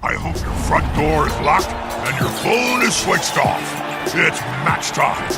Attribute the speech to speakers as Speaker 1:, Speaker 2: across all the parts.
Speaker 1: I hope your front door is locked and your phone is switched off. It's match time,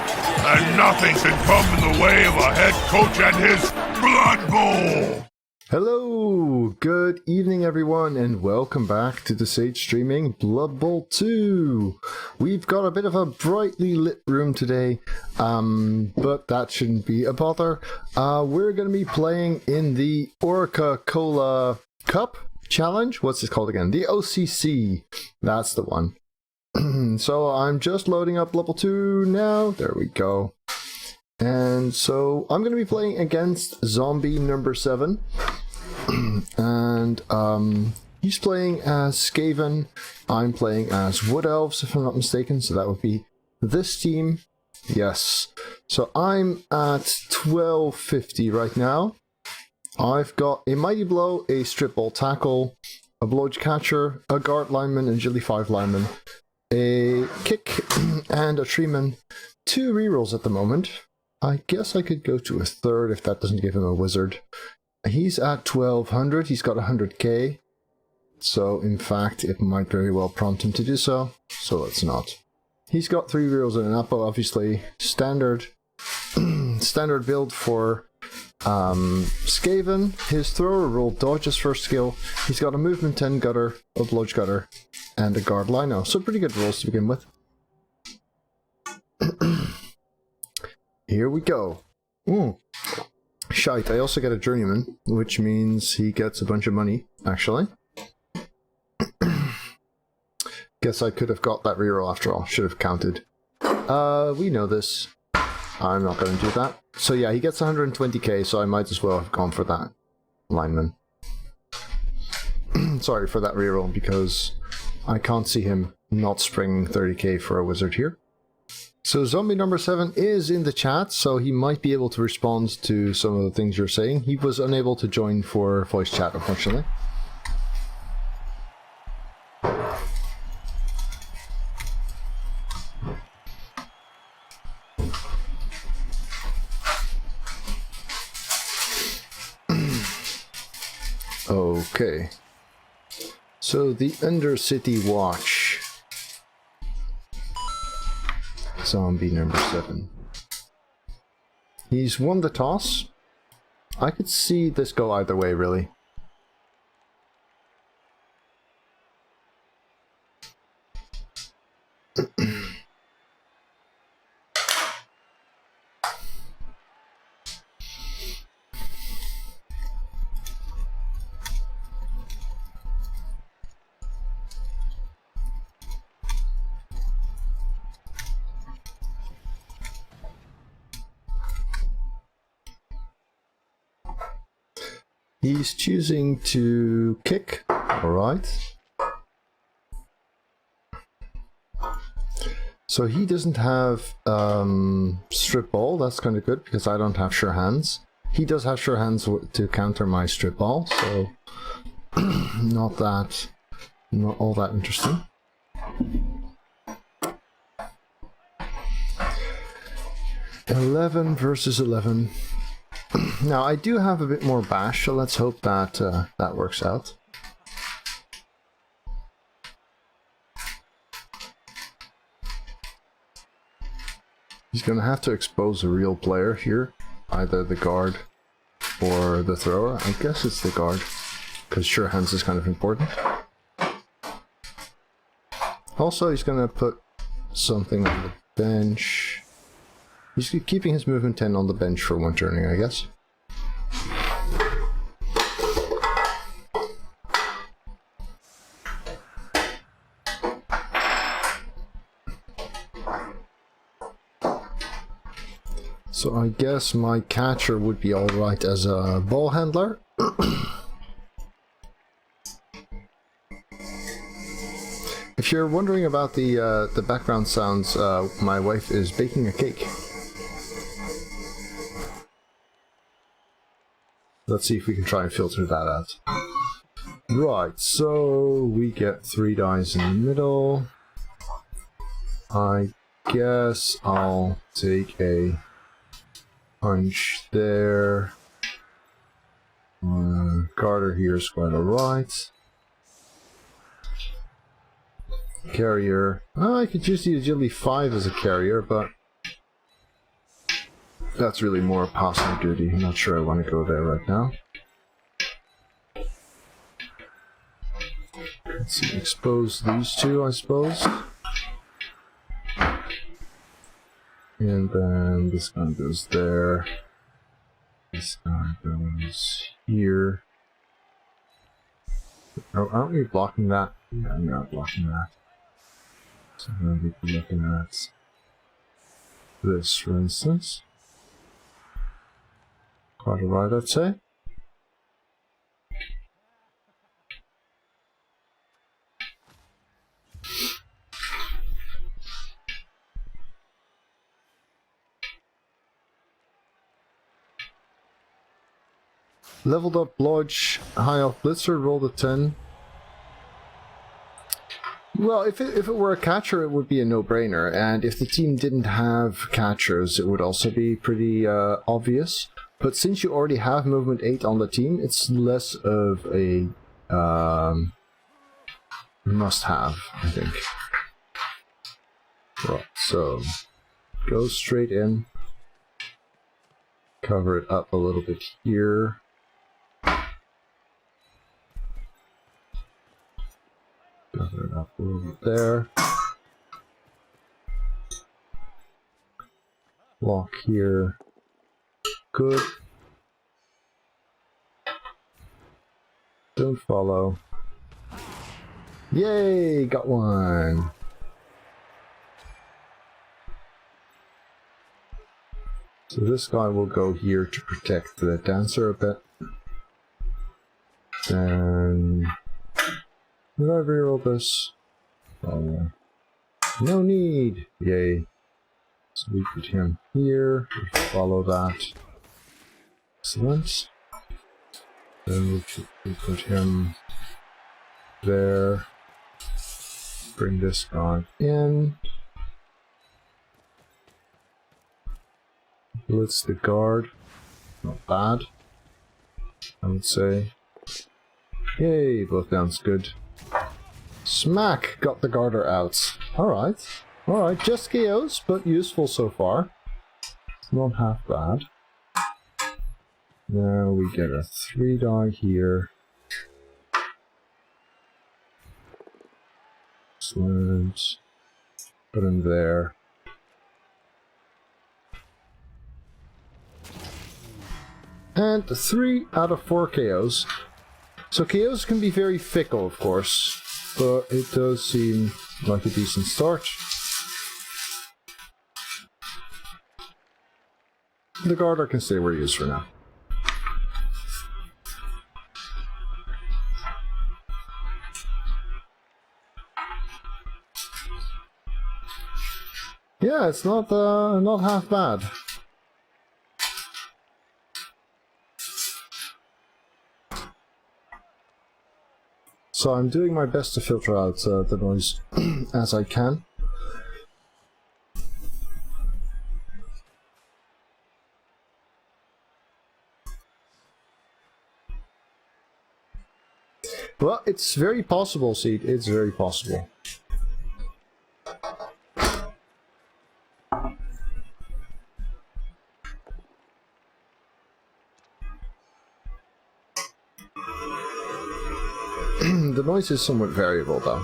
Speaker 1: and nothing can come in the way of a head coach and his Blood Bowl!
Speaker 2: Hello, good evening everyone, and welcome back to the Sage Streaming Blood Bowl 2. We've got a bit of a brightly lit room today, but that shouldn't be a bother. We're going to be playing in the Orca Cola Cup Challenge. What's it called again? The OCC. That's the one. So I'm just loading up level 2 now. There we go. And so I'm going to be playing against zombie number 7. And he's playing as Skaven. I'm playing as wood elves, if I'm not mistaken. So that would be this team. Yes. So I'm at 1250 right now. I've got a mighty blow, a strip ball tackle, a blodge catcher, a guard lineman, and agility 5 lineman, a kick, and a treeman. 2 rerolls at the moment. I guess I could go to a third if that doesn't give him a wizard. He's at 1200, he's got 100k. So in fact, it might very well prompt him to do so. So let's not. He's got 3 rerolls and an apple, obviously. Standard standard build for Skaven. His thrower roll dodges first skill. He's got a movement 10 gutter, a blodge gutter, and a guard lino. So pretty good rolls to begin with. Here we go. Ooh. Shite, I also get a journeyman, which means he gets a bunch of money, actually. Guess I could have got that reroll after all. Should have counted. We know this. I'm not going to do that. So yeah, he gets 120k, so I might as well have gone for that lineman. Sorry for that reroll, because I can't see him not springing 30k for a wizard here. So zombie number 7 is in the chat, so he might be able to respond to some of the things you're saying. He was unable to join for voice chat, unfortunately. Okay. So the Undercity Watch. Zombie number 7. He's won the toss. I could see this go either way, really. He's choosing to kick. Alright. So he doesn't have strip ball. That's kind of good because I don't have sure hands. He does have sure hands to counter my strip ball, so not all that interesting. $11 versus 11. Now, I do have a bit more bash, so let's hope that that works out. He's going to have to expose a real player here, either the guard or the thrower. I guess it's the guard, because sure hands is kind of important. Also, he's going to put something on the bench. He's keeping his movement 10 on the bench for one turning, I guess. So I guess my catcher would be alright as a ball handler. If you're wondering about the background sounds, my wife is baking a cake. Let's see if we can try and filter that out. Right, so we get 3 dice in the middle. I guess I'll take a punch there. Carter here is quite alright. Carrier. I could use the agility 5 as a carrier, but that's really more passing duty. I'm not sure I want to go there right now. Let's see, expose these two, I suppose. And then this guy goes there. This guy goes here. Oh, aren't we blocking that? Yeah, I'm not blocking that. So I'm going to be looking at this, for instance. Quite alright, I'd say. Leveled up Blodge, High Elf Blitzer, rolled a 10. Well, if it were a catcher, it would be a no-brainer, and if the team didn't have catchers, it would also be pretty obvious. But since you already have movement 8 on the team, it's less of a must-have, I think. Right, so go straight in, cover it up a little bit here. Cover it up a little bit there. Block here. Good. Don't follow. Yay! Got one! So this guy will go here to protect the dancer a bit. Then... Did I reroll this? Oh yeah. No need! Yay. So we put him here, we follow that. Excellent. Then we put him there. Bring this guy in. Blitz the guard. Not bad, I would say. Yay, both downs good. Smack! Got the garter out. Alright. Alright, just KOs, but useful so far. Not half bad. Now we get a 3-die here. Excellent. Put him there. And 3 out of 4 KOs. So KOs can be very fickle, of course, but it does seem like a decent start. The Garter can stay where he is for now. Yeah, it's not half bad. So I'm doing my best to filter out the noise as I can. Well, it's very possible, Seed. It's very possible. The noise is somewhat variable, though.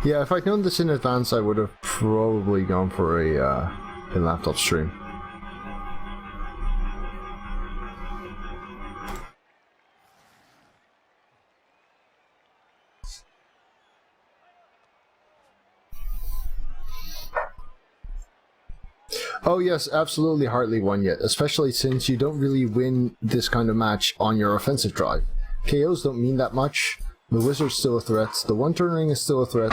Speaker 2: Yeah, if I'd known this in advance, I would have probably gone for a laptop stream. Oh yes, absolutely hardly won yet, especially since you don't really win this kind of match on your offensive drive. KOs don't mean that much. The wizard's still a threat. The one-turn ring is still a threat.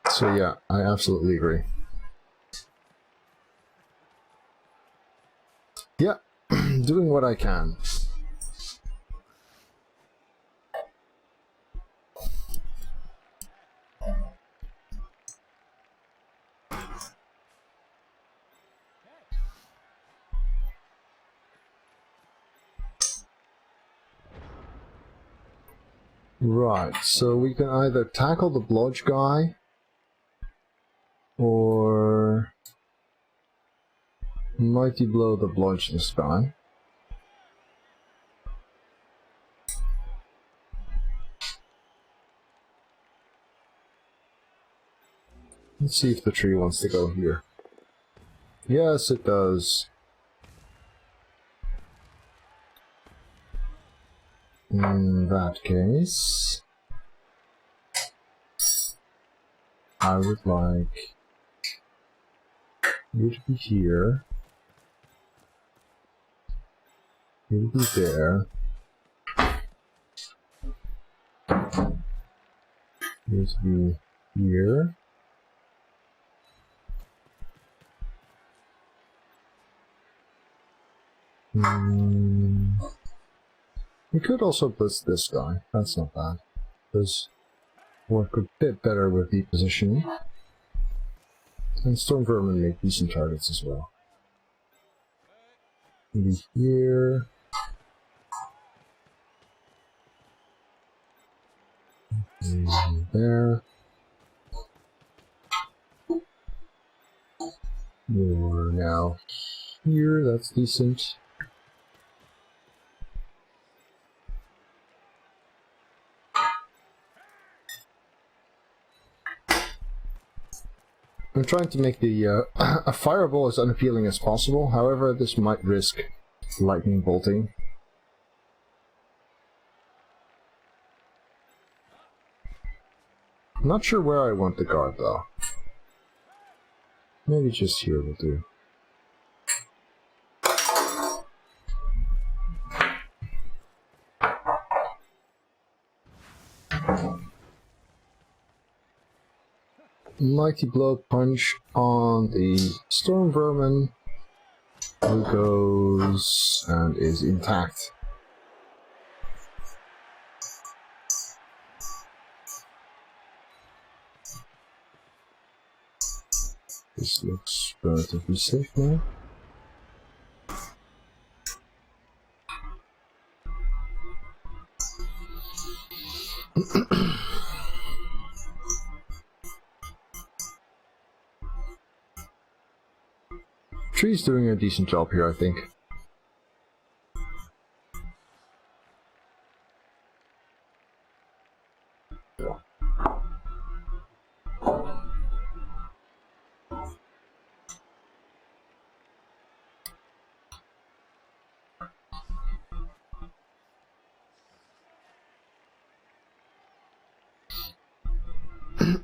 Speaker 2: So yeah, I absolutely agree. Yeah, doing what I can. Right, so we can either tackle the blodge guy or mighty blow the blodgeless guy. Let's see if the tree wants to go here. Yes, it does. In that case, I would like you to be here, you to be there, you to be here. We could also blitz this guy. That's not bad. Does work a bit better with the positioning. And Storm Vermin make decent targets as well. Maybe here. And there. You're now here. That's decent. I'm trying to make the a fireball as unappealing as possible. However, this might risk lightning bolting. I'm not sure where I want the guard though. Maybe just here will do. Mighty blow punch on the Storm Vermin, who goes and is intact. This looks relatively safe now. Tree's doing a decent job here, I think.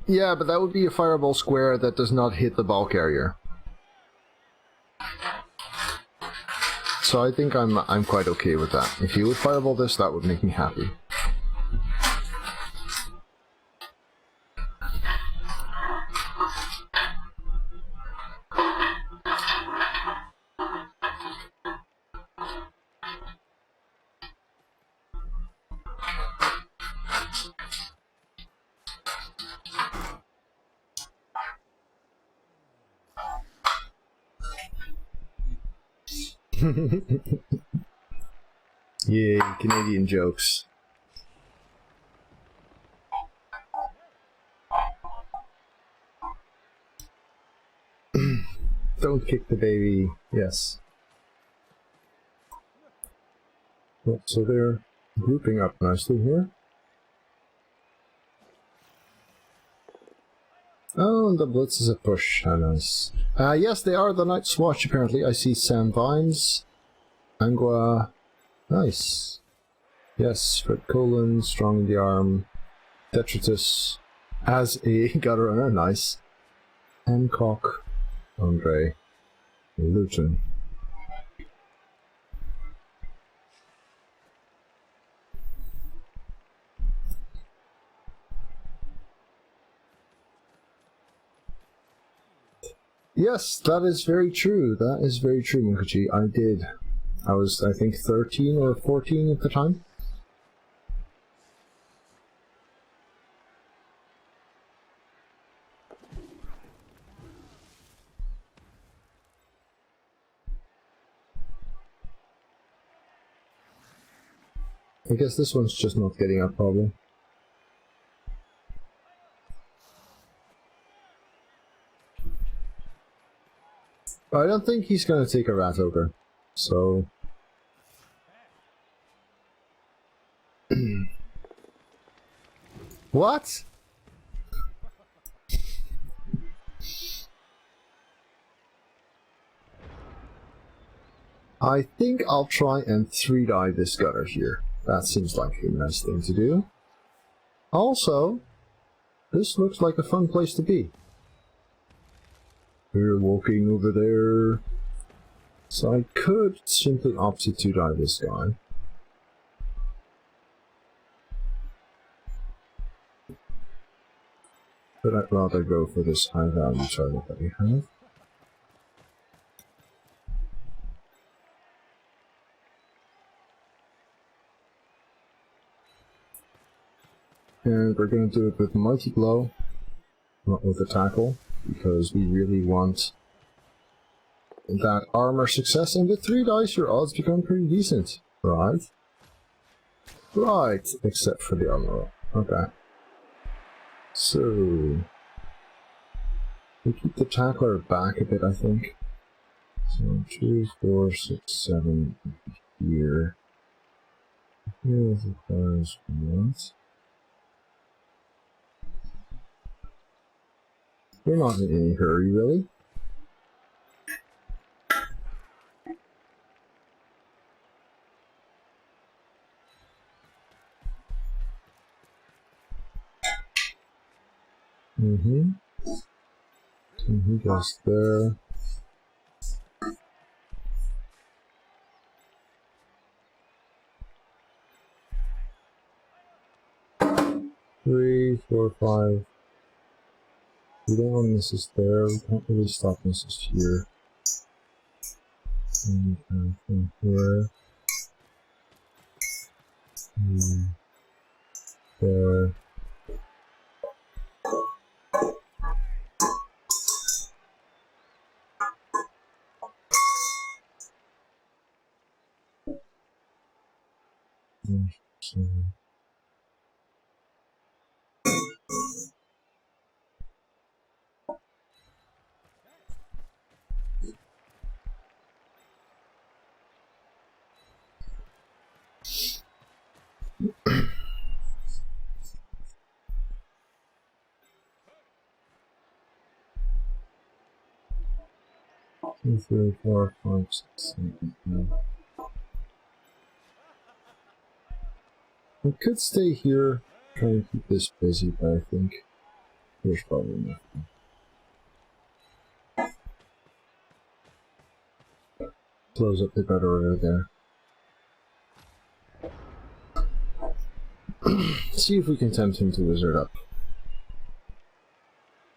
Speaker 2: Yeah, but that would be a fireball square that does not hit the ball carrier. So I think I'm quite okay with that. If you would fireball this, that would make me happy. Yay, Canadian jokes. Don't kick the baby. Yes. Well, so they're grouping up nicely here. Oh, and the blitz is a push. How nice. Yes, they are the Night's Watch, apparently. I see Sam Vines. Angua. Nice. Yes, Fred Colon, strong in the arm. Detritus as a gutter runner. Nice. Hancock. Andre. Luton. Yes, that is very true. That is very true, Munkachi. I did. I was, I think, 13 or 14 at the time. I guess this one's just not getting up, probably. I don't think he's going to take a rat ogre, so... What? I think I'll try and 3-die this gutter here. That seems like a nice thing to do. Also, this looks like a fun place to be. We're walking over there. So I could simply opt to 2-die this guy. But I'd rather go for this high value target that we have. And we're going to do it with Mighty Blow, not with the tackle, because we really want that armor success, and with 3 dice your odds become pretty decent, right? Right, except for the armor roll. Okay. So... we keep the tackler back a bit, I think. So 2, 4, 6, 7 here. Here's the first one. We're not in any hurry, really. And he goes there. Three, 4, 5. We don't want misses there. We can't really stop misses here. And from here. There. Two, 3, 4, 5, 6, 7, 8. I could stay here, try and keep this busy, but I think there's probably nothing. Close up the gutter over there. See if we can tempt him to wizard up.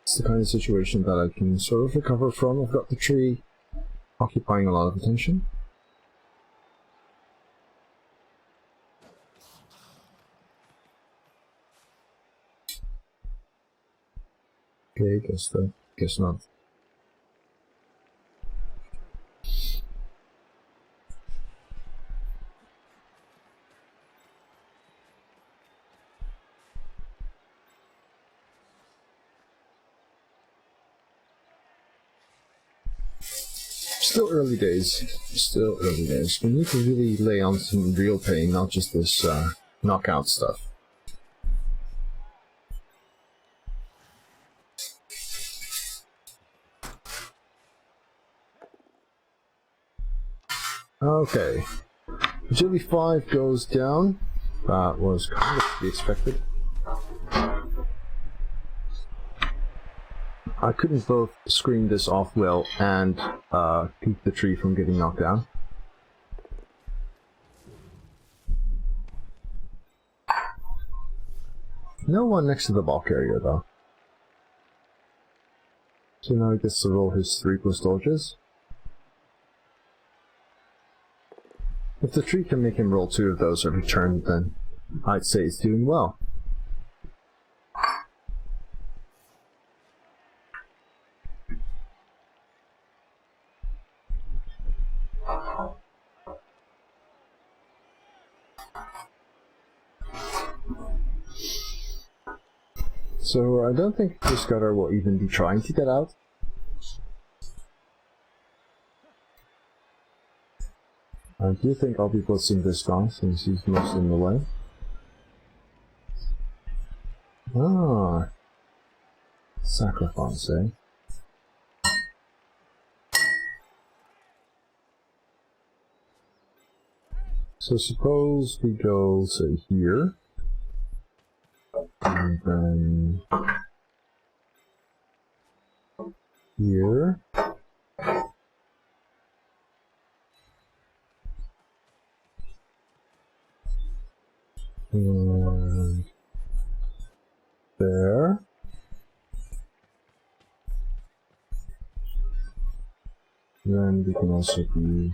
Speaker 2: It's the kind of situation that I can sort of recover from. I've got the tree occupying a lot of attention. Okay, guess not. Still early days. Still early days. We need to really lay on some real pain, not just this knockout stuff. Okay. Agility 5 goes down. That was kind of to be expected. I couldn't both screen this off well and keep the tree from getting knocked down. No one next to the bulk area though. So now he gets to roll his 3+ dodges. If the tree can make him roll 2 of those every turn, then I'd say he's doing well. So I don't think this gutter will even be trying to get out. I do think I'll be blitzing this guy since he's most in the way. Ah, sacrifice, eh? So suppose we go, say, here, and then here, and there. Then we can also be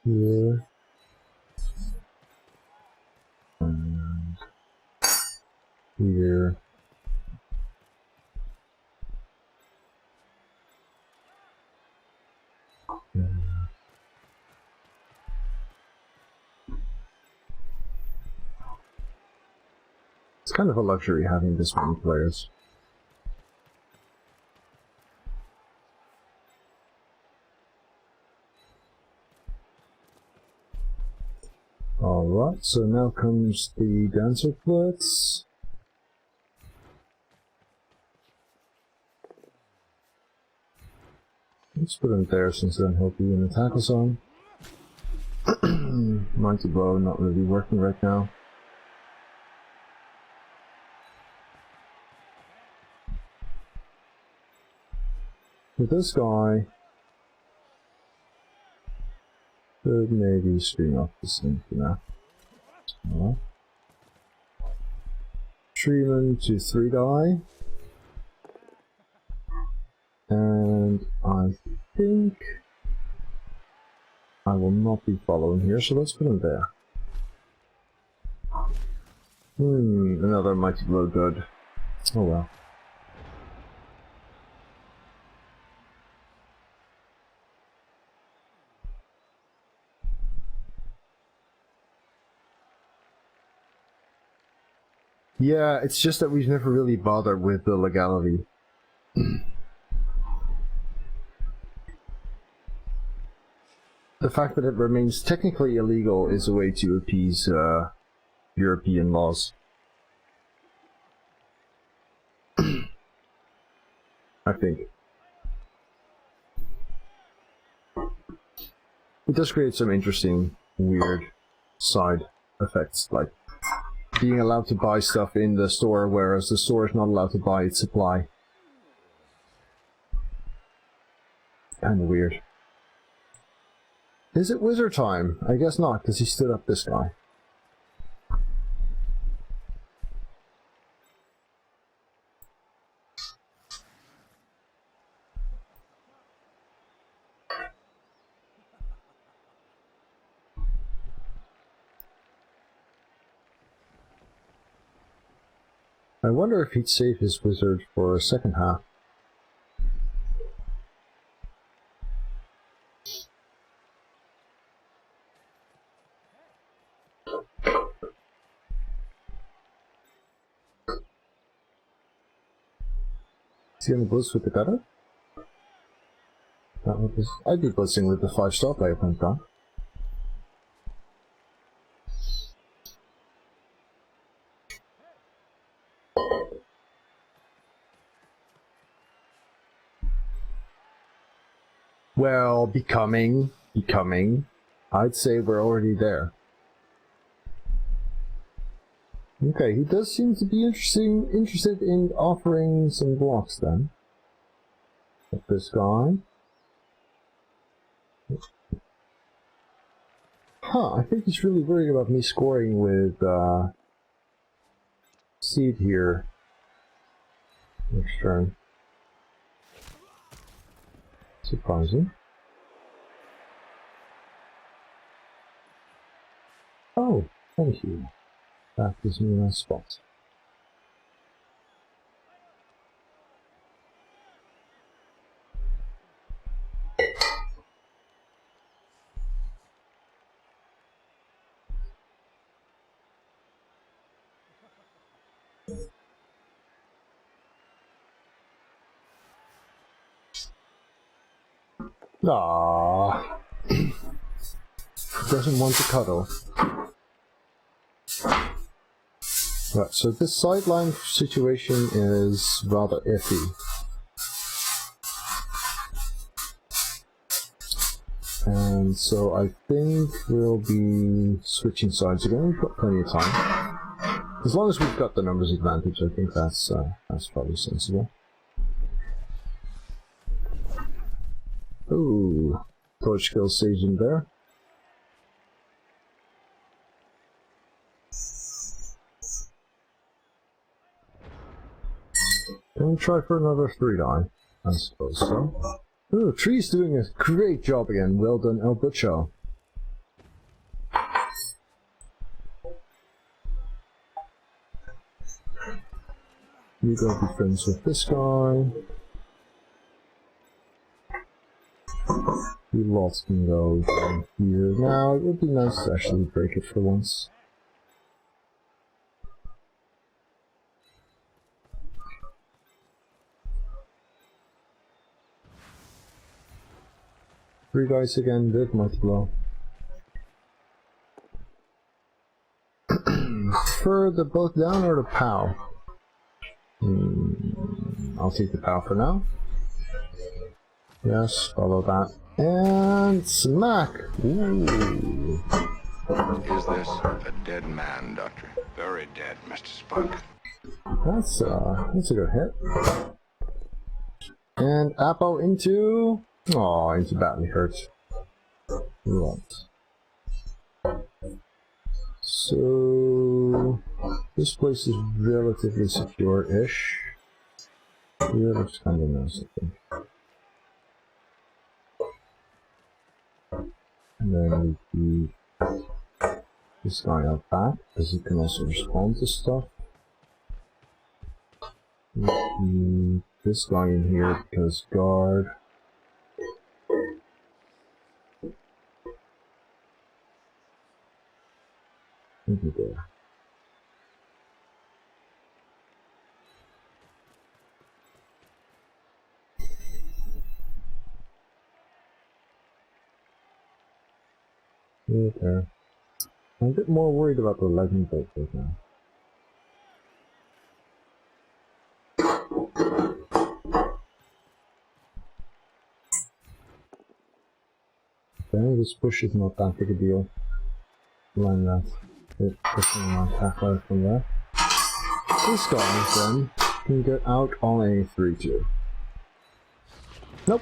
Speaker 2: here. And here. And it's kind of a luxury having this many players. Alright, so now comes the dancer blitz. Let's put him there since then he'll be in the tackle zone. Mighty blow not really working right now. With this guy, could maybe screen off this thing for now. Alright. Treatment to 3 die. And I think I will not be following here, so let's put him there. Another mighty blow good. Oh well. Yeah, it's just that we've never really bothered with the legality. The fact that it remains technically illegal is a way to appease European laws. I think. It does create some interesting, weird side effects, like being allowed to buy stuff in the store, whereas the store is not allowed to buy its supply. Kinda weird. Is it wizard time? I guess not, because he stood up this guy. I wonder if he'd save his wizard for a second half. Is he gonna blitz with the gutter? That would be... I'd be blitzing with the 5-star player point down. Well, becoming, I'd say we're already there. Okay, he does seem to be interested in offering some blocks then. Like this guy. Huh, I think he's really worried about me scoring with Seed here next turn. Surprising. Oh, thank you. That gives me a nice spot. Ah. doesn't want to cuddle. Right, so this sideline situation is rather iffy. And so I think we'll be switching sides again. We've got plenty of time. As long as we've got the numbers advantage, I think that's probably sensible. Ooh, torch kill staging there. Can we try for another 3-die? I suppose so. Ooh, Tree's doing a great job again. Well done, El Butcher. You go be friends with this guy. You lots can go down here. Now, it would be nice to actually break it for once. Three dice again, big mighty blow. For the both down or the POW? I'll take the POW for now. Yes, follow that. And smack! Ooh.
Speaker 3: Is this a dead man, Doctor? Very dead, Mr. Spock.
Speaker 2: That's a good hit. And Apo into... Aw, into badly hurt. Right. So... this place is relatively secure-ish. Here looks kind of nice, I think. And then we keep this guy out back, because he can also respond to stuff. We keep this guy in here because guard. Maybe there. There. I'm a bit more worried about the legend boat right now. Okay, this push is not that big a deal. Line that. It's pushing my attack right from there. This guy then can get out on a 3-2. Nope.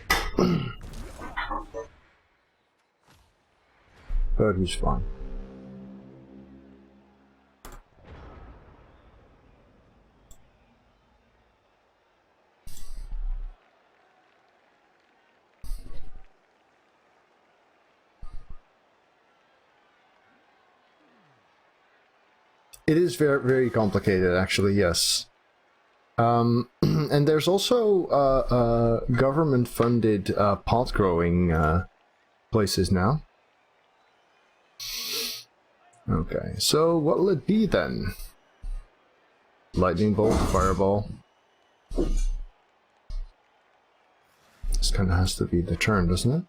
Speaker 2: But he's fine. It is very, very complicated, actually, yes. And there's also government-funded pot growing places now. Okay, so what will it be then? Lightning bolt, fireball. This kind of has to be the turn, doesn't it?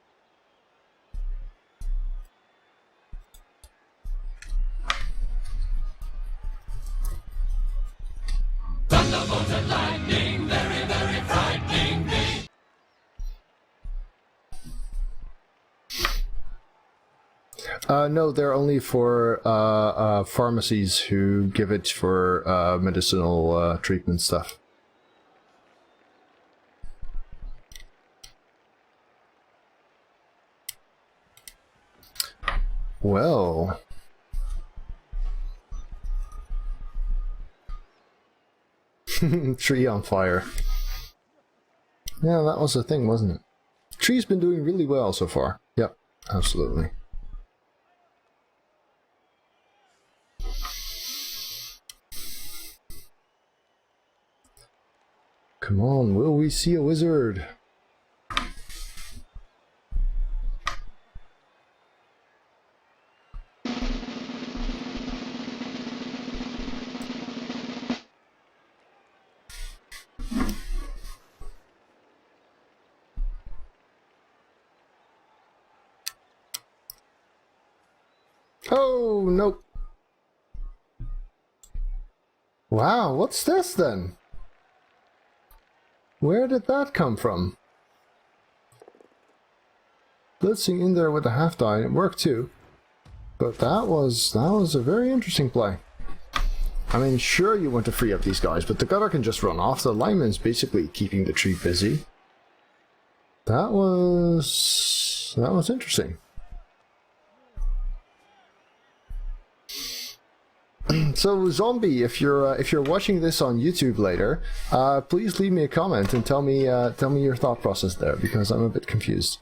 Speaker 4: Thunderbolt and lightning, very, very frightening me.
Speaker 2: No, they're only for pharmacies who give it for medicinal treatment stuff. Well... Tree on fire. Yeah, that was the thing, wasn't it? Tree's been doing really well so far. Yep, absolutely. Come on, will we see a wizard? Oh, nope. Wow, what's this then? Where did that come from? Blitzing in there with a half die, it worked too. But that was a very interesting play. I mean, sure you want to free up these guys, but the gutter can just run off. The lineman's basically keeping the tree busy. That was interesting. So Zombie, if you're watching this on YouTube later, please leave me a comment and tell me your thought process there, because I'm a bit confused.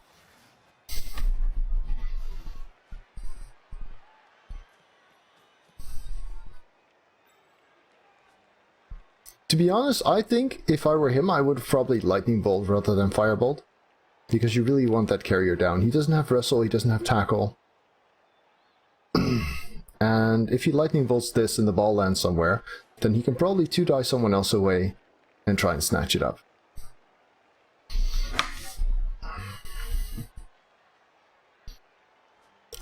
Speaker 2: To be honest, I think if I were him, I would probably lightning bolt rather than firebolt, because you really want that carrier down. He doesn't have wrestle, he doesn't have tackle. And if he lightning bolts this and the ball lands somewhere, then he can probably 2-die someone else away and try and snatch it up.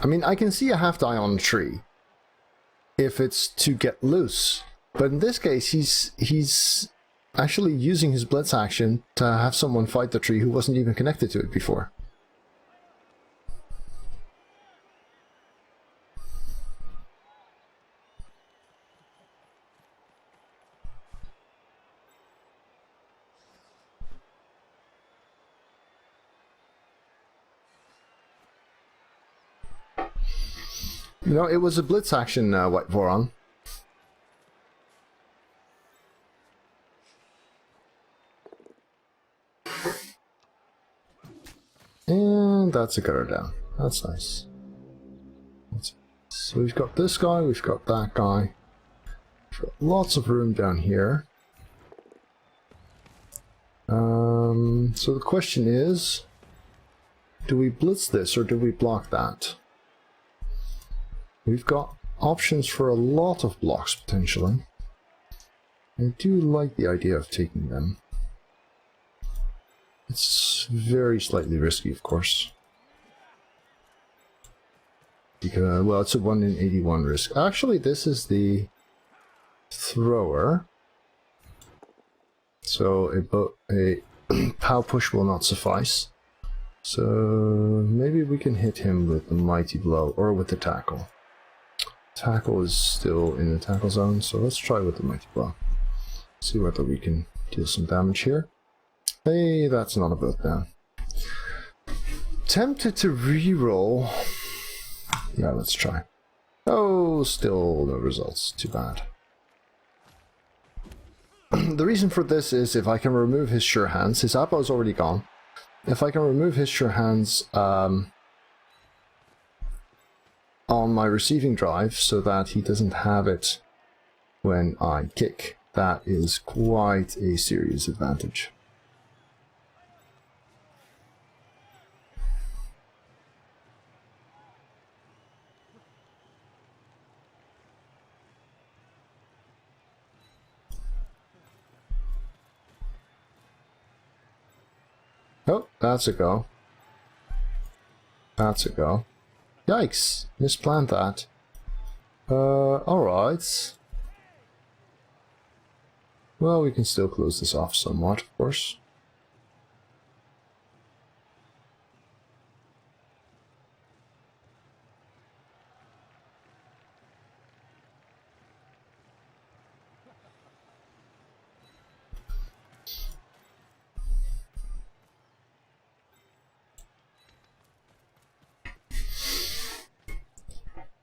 Speaker 2: I mean, I can see a half die on a tree if it's to get loose, but in this case he's actually using his blitz action to have someone fight the tree who wasn't even connected to it before. You know, it was a blitz action, White Voron. And that's a gutter down. That's nice. So we've got this guy, we've got that guy. We've got lots of room down here. So the question is, do we blitz this or do we block that? We've got options for a lot of blocks, potentially. I do like the idea of taking them. It's very slightly risky, of course. Because, well, it's a 1 in 81 risk. Actually, this is the thrower. So a pow push will not suffice. So maybe we can hit him with the mighty blow or with the tackle. Tackle is still in the tackle zone, so let's try with the mighty blow. See whether we can deal some damage here. Hey, that's not a both down. Tempted to re-roll. Yeah, let's try. Oh, still no results. Too bad. The reason for this is if I can remove his sure hands. His Appo is already gone. If I can remove his sure hands on my receiving drive so that he doesn't have it when I kick, that is quite a serious advantage. Oh, that's a go. That's a go. Yikes, misplanned that. Alright. Well, we can still close this off somewhat, of course.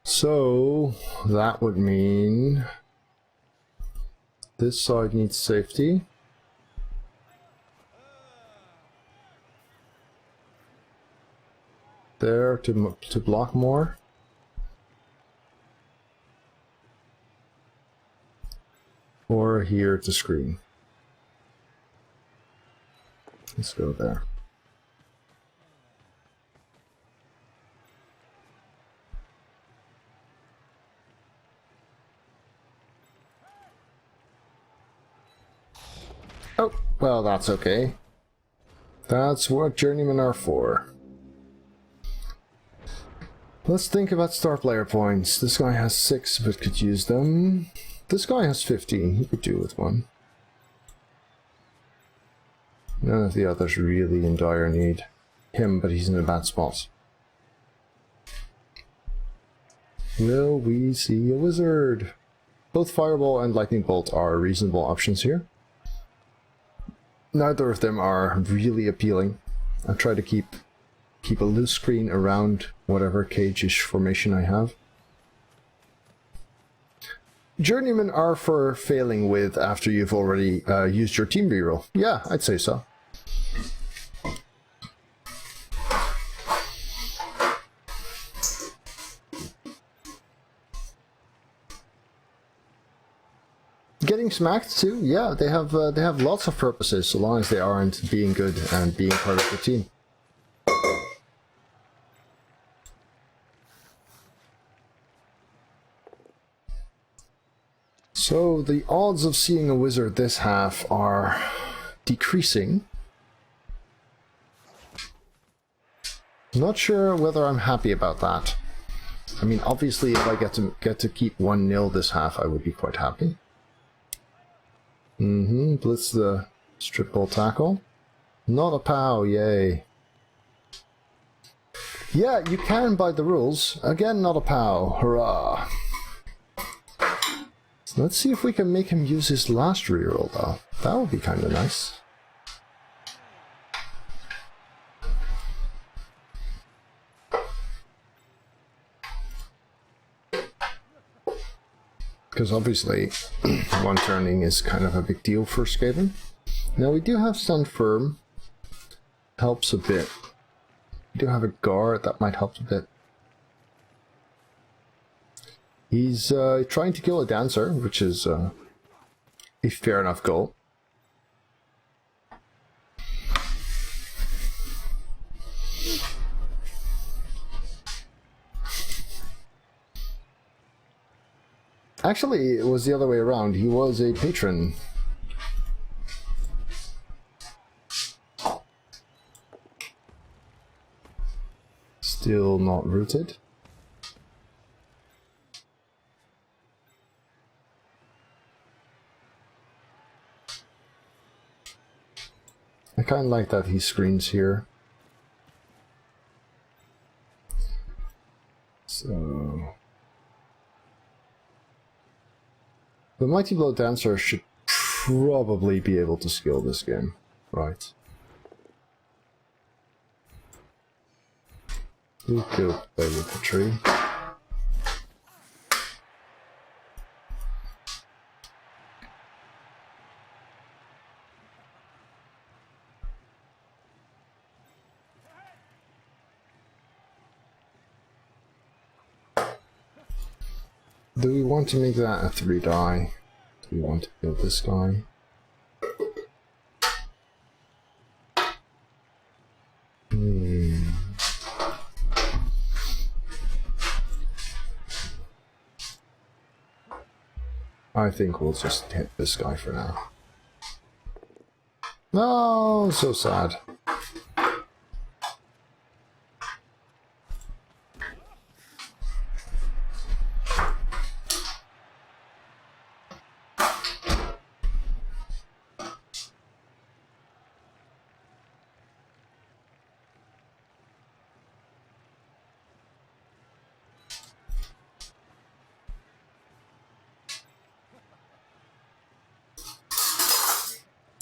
Speaker 2: So that would mean this side needs safety. There to block more. Or here to screen. Let's go there. Oh, well, that's okay. That's what journeymen are for. Let's think about star player points. This guy has 6 but could use them. This guy has 15. He could do with one. None of the others really in dire need. Him, but he's in a bad spot. Will we see a wizard? Both Fireball and Lightning Bolt are reasonable options here. Neither of them are really appealing. I try to keep a loose screen around whatever cage-ish formation I have. Journeymen are for failing with after you've already used your team reroll. Yeah, I'd say so. Getting smacked too, yeah, they have lots of purposes so long as they aren't being good and being part of the team. So the odds of seeing a wizard this half are decreasing. Not sure whether I'm happy about that. I mean, obviously, if I get to keep 1-0 this half, I would be quite happy. Blitz the strip ball tackle. Not a POW, yay. Yeah, you can by the rules. Again, not a POW, hurrah. So let's see if we can make him use his last reroll, though. That would be kind of nice. Because obviously, one turning is kind of a big deal for Skaven. Now we do have Stand Firm. Helps a bit. We do have a guard, that might help a bit. He's trying to kill a dancer, which is a fair enough goal. Actually, it was the other way around. He was a patron. Still not rooted. I kind of like that he screens here. So... the Mighty Blow Dancer should probably be able to skill this game, right? We could play with the tree. Do we want to make that a 3-die? Do we want to kill this guy? I think we'll just hit this guy for now. No, so sad.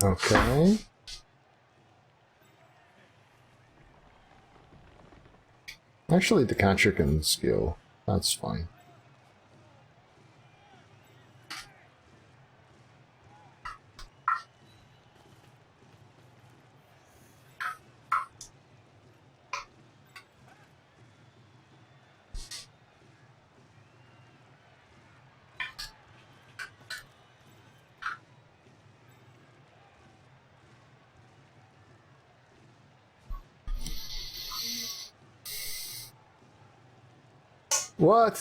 Speaker 2: Okay. Actually, the catcher can skill. That's fine. What?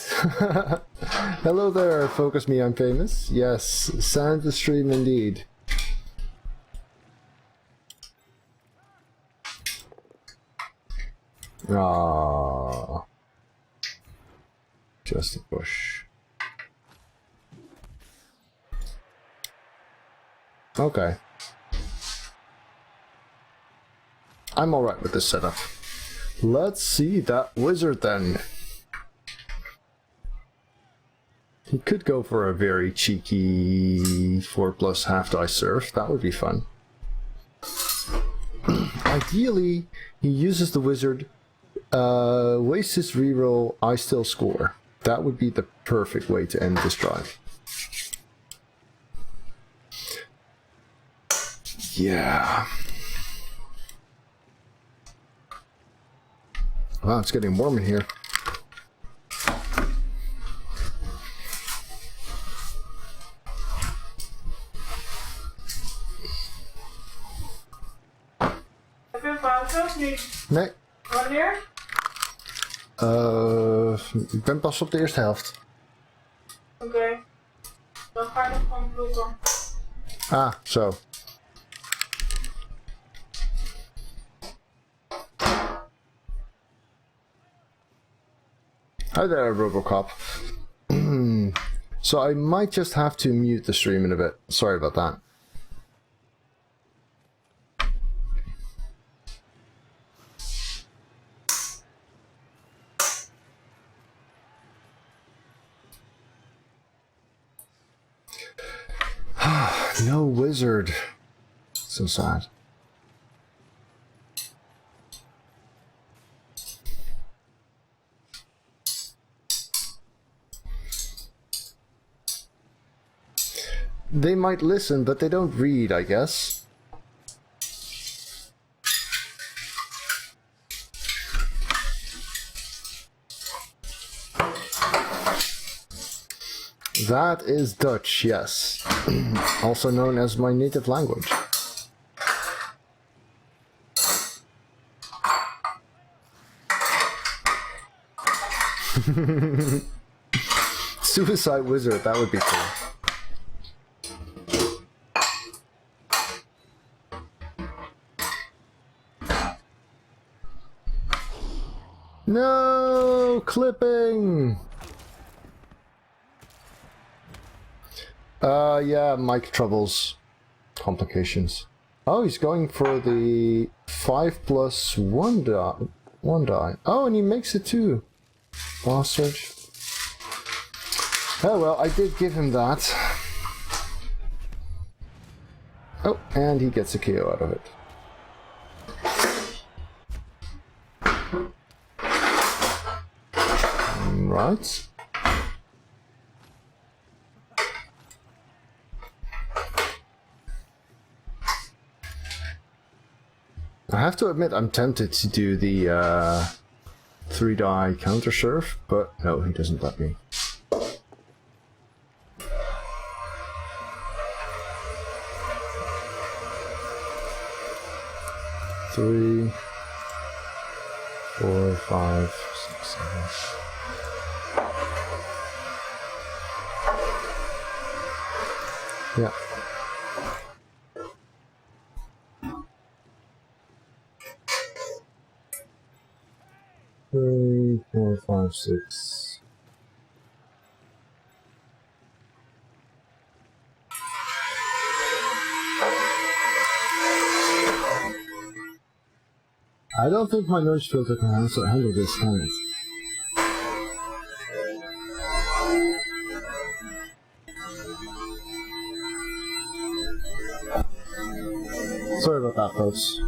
Speaker 2: Hello there, Focus Me, I'm Famous. Yes, Santa stream indeed. Ah. Just a push. Okay. I'm alright with this setup. Let's see that wizard then. He could go for a very cheeky 4+ half die surf. That would be fun. Ideally, he uses the wizard, wastes his reroll, I still score. That would be the perfect way to end this drive. Yeah. Wow, it's getting warm in here.
Speaker 5: Heb je een pauze of niet?
Speaker 2: Nee.
Speaker 5: Wanneer?
Speaker 2: Ik ben pas op de eerste helft.
Speaker 5: Oké. Dan ga ik nog gewoon vloeken.
Speaker 2: Ah, zo. Hi there, Robocop. So I might just have to mute the stream in a bit. Sorry about that. No wizard. So sad. They might listen, but they don't read, I guess. That is Dutch, yes. Also known as my native language. Suicide Wizard, that would be cool. No clipping. Yeah, mic troubles, complications. Oh, he's going for the 5+1 die. One die. Oh, and he makes it too. Bastard. Oh well, I did give him that. Oh, and he gets a KO out of it. Right. I have to admit I'm tempted to do the 3-die counter surf, but no, he doesn't let me. Three, 4, 5, 6, 7. Yeah. 3, 4, 5, 6. I don't think my noise filter can handle this, can it? Sorry about that, folks.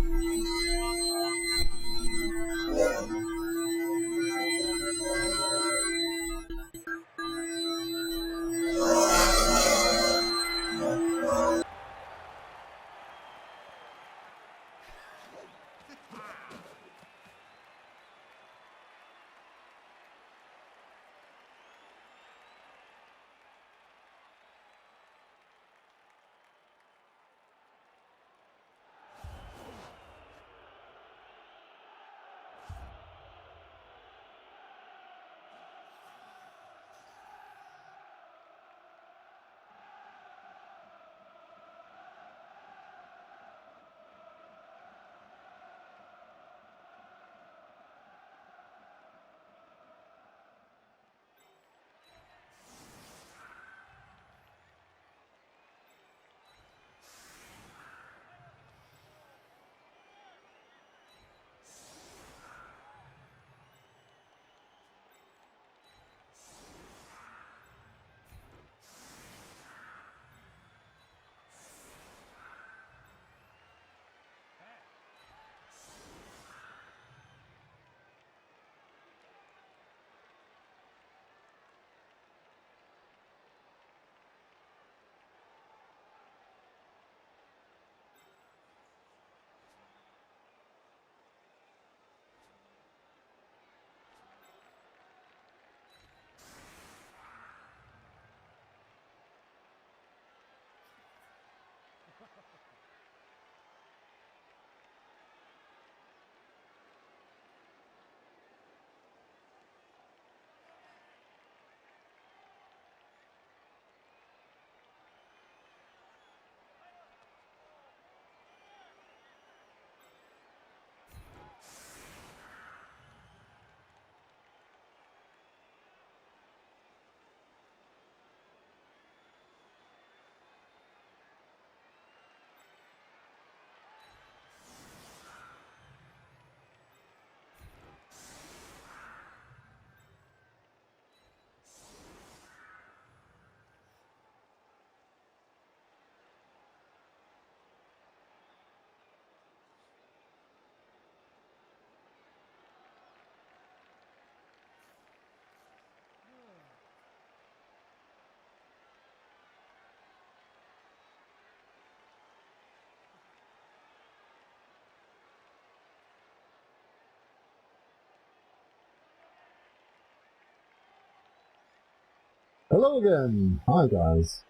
Speaker 2: Hello again! Hi guys.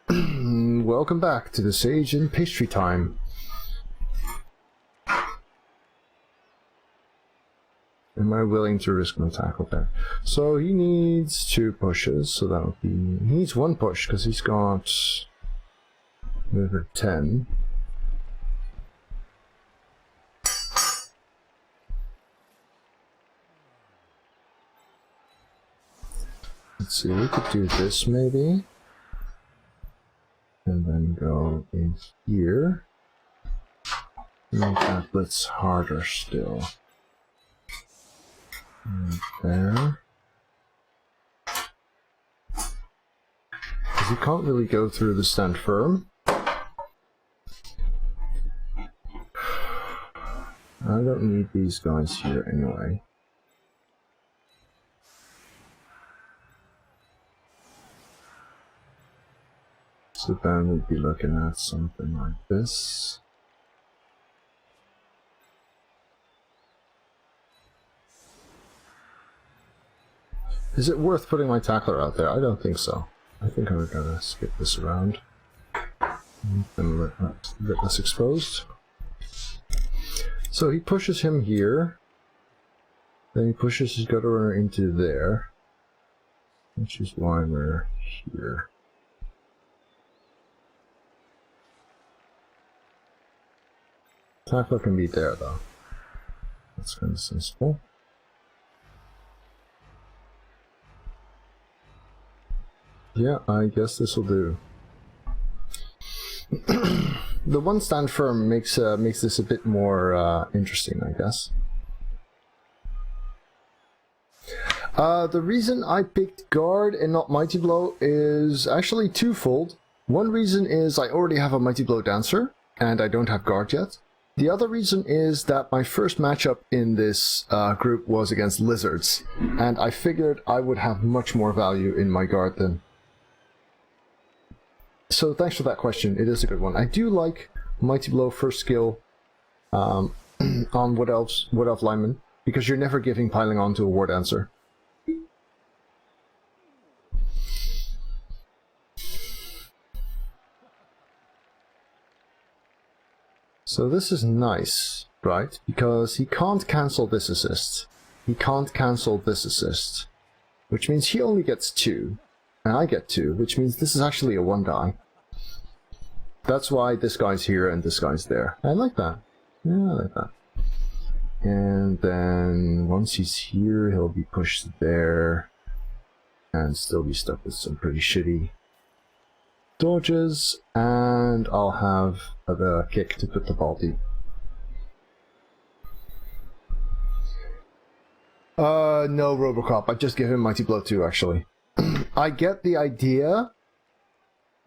Speaker 2: Welcome back to the Sage and Pastry Time. Am I willing to risk my tackle there? So he needs 2 pushes, so that would be... He needs 1 push, because he's got... River 10. Let's see, we could do this maybe. And then go in here. Make that blitz harder still. Right there. Because you can't really go through the stand firm. I don't need these guys here anyway. So then we'd be looking at something like this. Is it worth putting my tackler out there? I don't think so. I think I'm gonna skip this around. And let that get this exposed. So he pushes him here. Then he pushes his gutter runner into there. Which is why we're here. Tackler can be there though. That's kind of sensible. Yeah, I guess this will do. The 1 stand firm makes this a bit more interesting, I guess. The reason I picked guard and not mighty blow is actually twofold. One reason is I already have a mighty blow dancer, and I don't have guard yet. The other reason is that my first matchup in this group was against lizards, and I figured I would have much more value in my guard then. So thanks for that question, it is a good one. I do like Mighty Blow first skill on Wood Elf Lineman, because you're never giving piling on to a War Dancer. So this is nice, right? Because he can't cancel this assist. He can't cancel this assist. Which means he only gets 2. And I get 2, which means this is actually a 1 die. That's why this guy's here and this guy's there. I like that. Yeah, I like that. And then once he's here, he'll be pushed there. And still be stuck with some pretty shitty dodges. And I'll have the kick to put the ball deep. No Robocop. I just give him Mighty Blow 2, actually. I get the idea,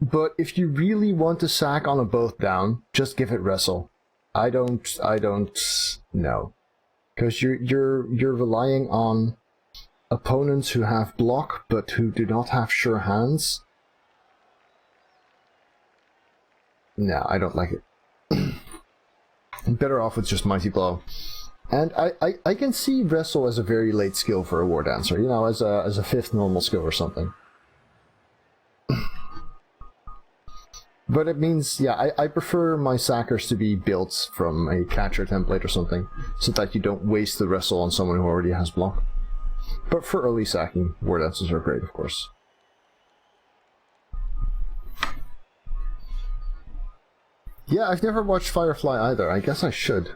Speaker 2: but if you really want to sack on a both down, just give it wrestle. I don't know. Because you're relying on opponents who have block, but who do not have sure hands. No, I don't like it. I'm better off with just Mighty Blow. And I can see Wrestle as a very late skill for a War Dancer, you know, as a 5th normal skill or something. But it means, yeah, I prefer my sackers to be built from a catcher template or something, so that you don't waste the Wrestle on someone who already has block. But for early sacking, War Dancers are great, of course. Yeah, I've never watched Firefly either. I guess I should.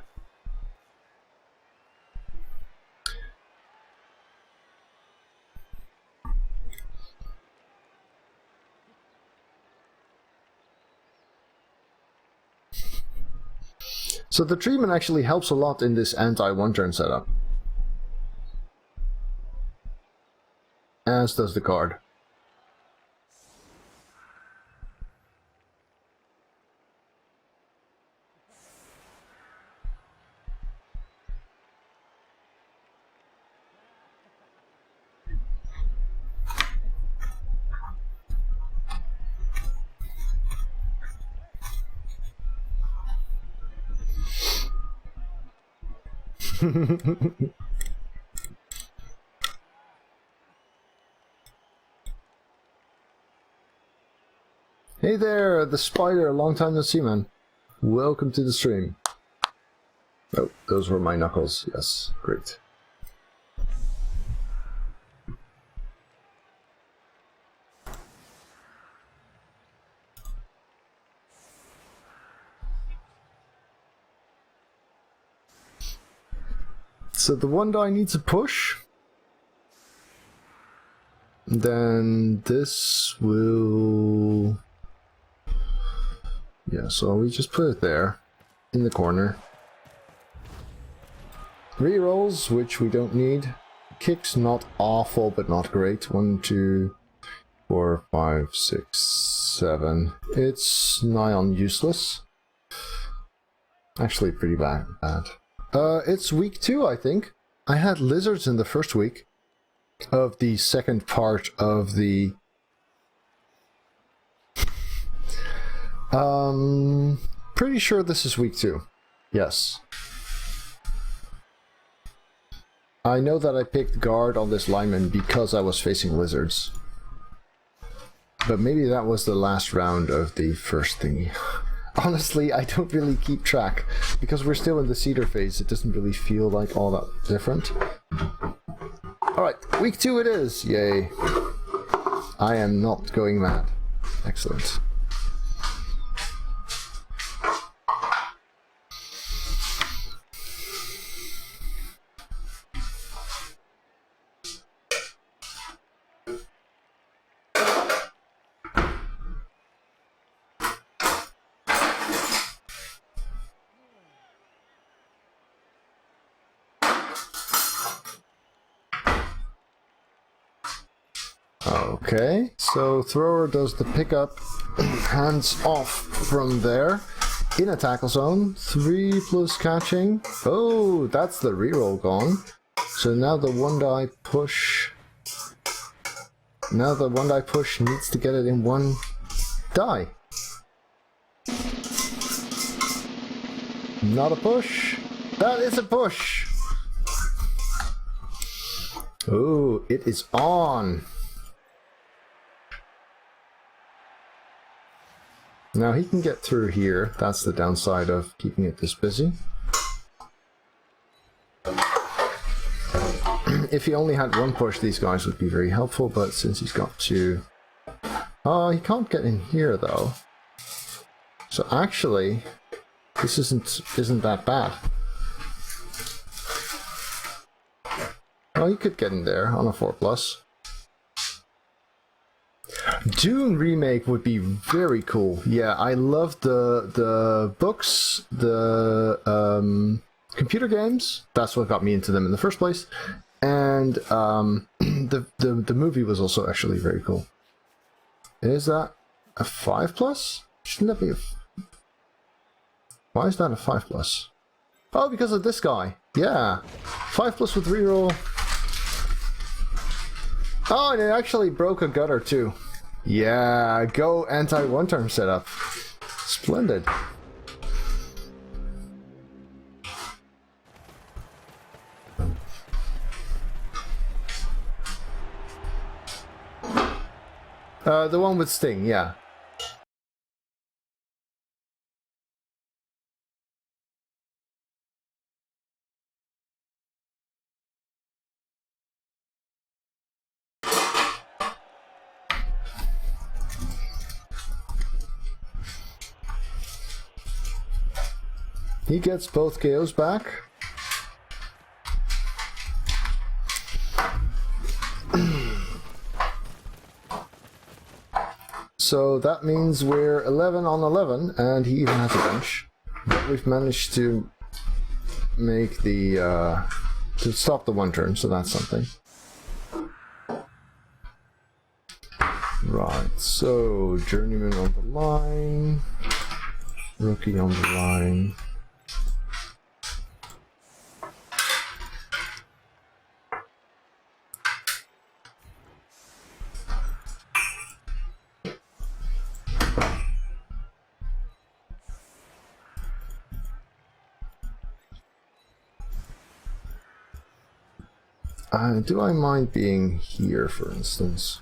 Speaker 2: So the treatment actually helps a lot in this anti-one-turn setup. As does the card. Hey there, the spider, long time no see, man. Welcome to the stream. Oh, those were my knuckles. Yes, great. So the one die needs a push. Then this will... Yeah, so we just put it there, in the corner. Rerolls, which we don't need. Kicks, not awful, but not great. 1, 2, 4, 5, 6, 7. It's nigh on useless. Actually, pretty bad. It's week 2, I think. I had lizards in the first week of the second part of the... Pretty sure this is week 2. Yes. I know that I picked guard on this lineman because I was facing lizards. But maybe that was the last round of the first thingy. Honestly, I don't really keep track. Because we're still in the Seeder phase, it doesn't really feel like all that different. Alright, week 2 it is! Yay. I am not going mad. Excellent. Okay, so thrower does the pickup, hands off from there, in a tackle zone, 3 plus catching. Oh, that's the reroll gone. So now the one die push. Now the one die push needs to get it in one die. Not a push. That is a push. Oh, it is on. Now he can get through here. That's the downside of keeping it this busy. If he only had one push, these guys would be very helpful, but since he's got 2... Oh, he can't get in here though. So actually, this isn't that bad. Oh, he could get in there on a 4 plus. Dune remake would be very cool. Yeah, I love the books, the computer games. That's what got me into them in the first place. And the movie was also actually very cool. Is that a 5 plus? Shouldn't that be a... Why is that a 5 plus? Oh, because of this guy. Yeah. 5 plus with reroll. Oh, and it actually broke a gutter too. Yeah, go anti-one-turn setup. Splendid. The one with Sting, yeah. He gets both KOs back. So that means we're 11 on 11, and he even has a bench. But we've managed to make the... to stop the one turn, so that's something. Right, so Journeyman on the line. Rookie on the line. Do I mind being here, for instance?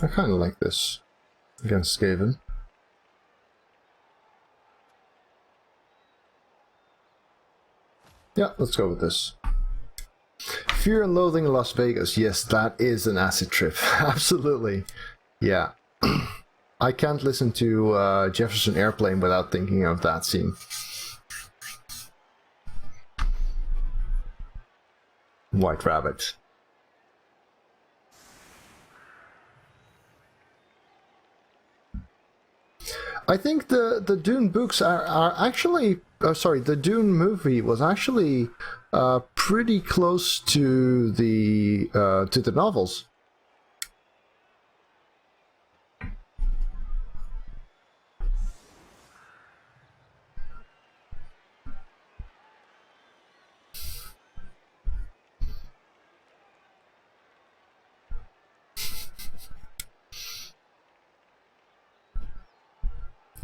Speaker 2: I kind of like this against Skaven. Yeah, let's go with this. Fear and Loathing in Las Vegas. Yes, that is an acid trip. Absolutely. Yeah. I can't listen to Jefferson Airplane without thinking of that scene. White Rabbit. I think the Dune books are actually... sorry, the Dune movie was actually pretty close to the novels.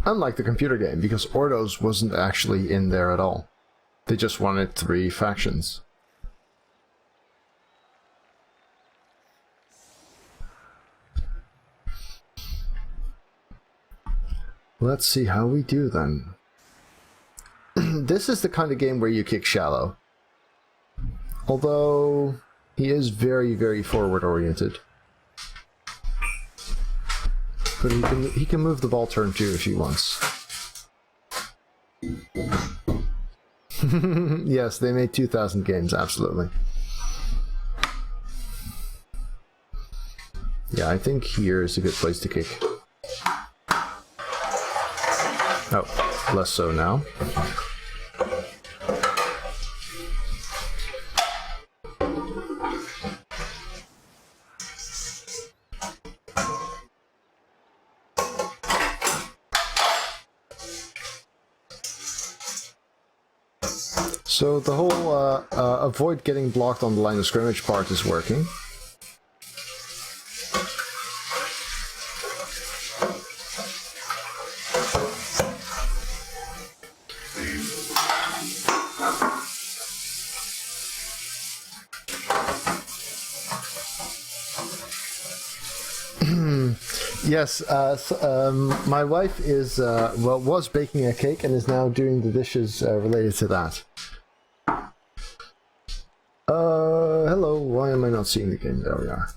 Speaker 2: Unlike the computer game, because Ordos wasn't actually in there at all. They just wanted 3 factions. Let's see how we do then. This is the kind of game where you kick shallow. Although, he is very, very forward-oriented. But he can move the ball turn 2 if he wants. Yes, they made 2,000 games, absolutely. Yeah, I think here is a good place to kick. Oh, less so now. So the whole avoid getting blocked on the line of scrimmage part is working. Yes, my wife is was baking a cake and is now doing the dishes related to that. Hello, why am I not seeing the game? There we are.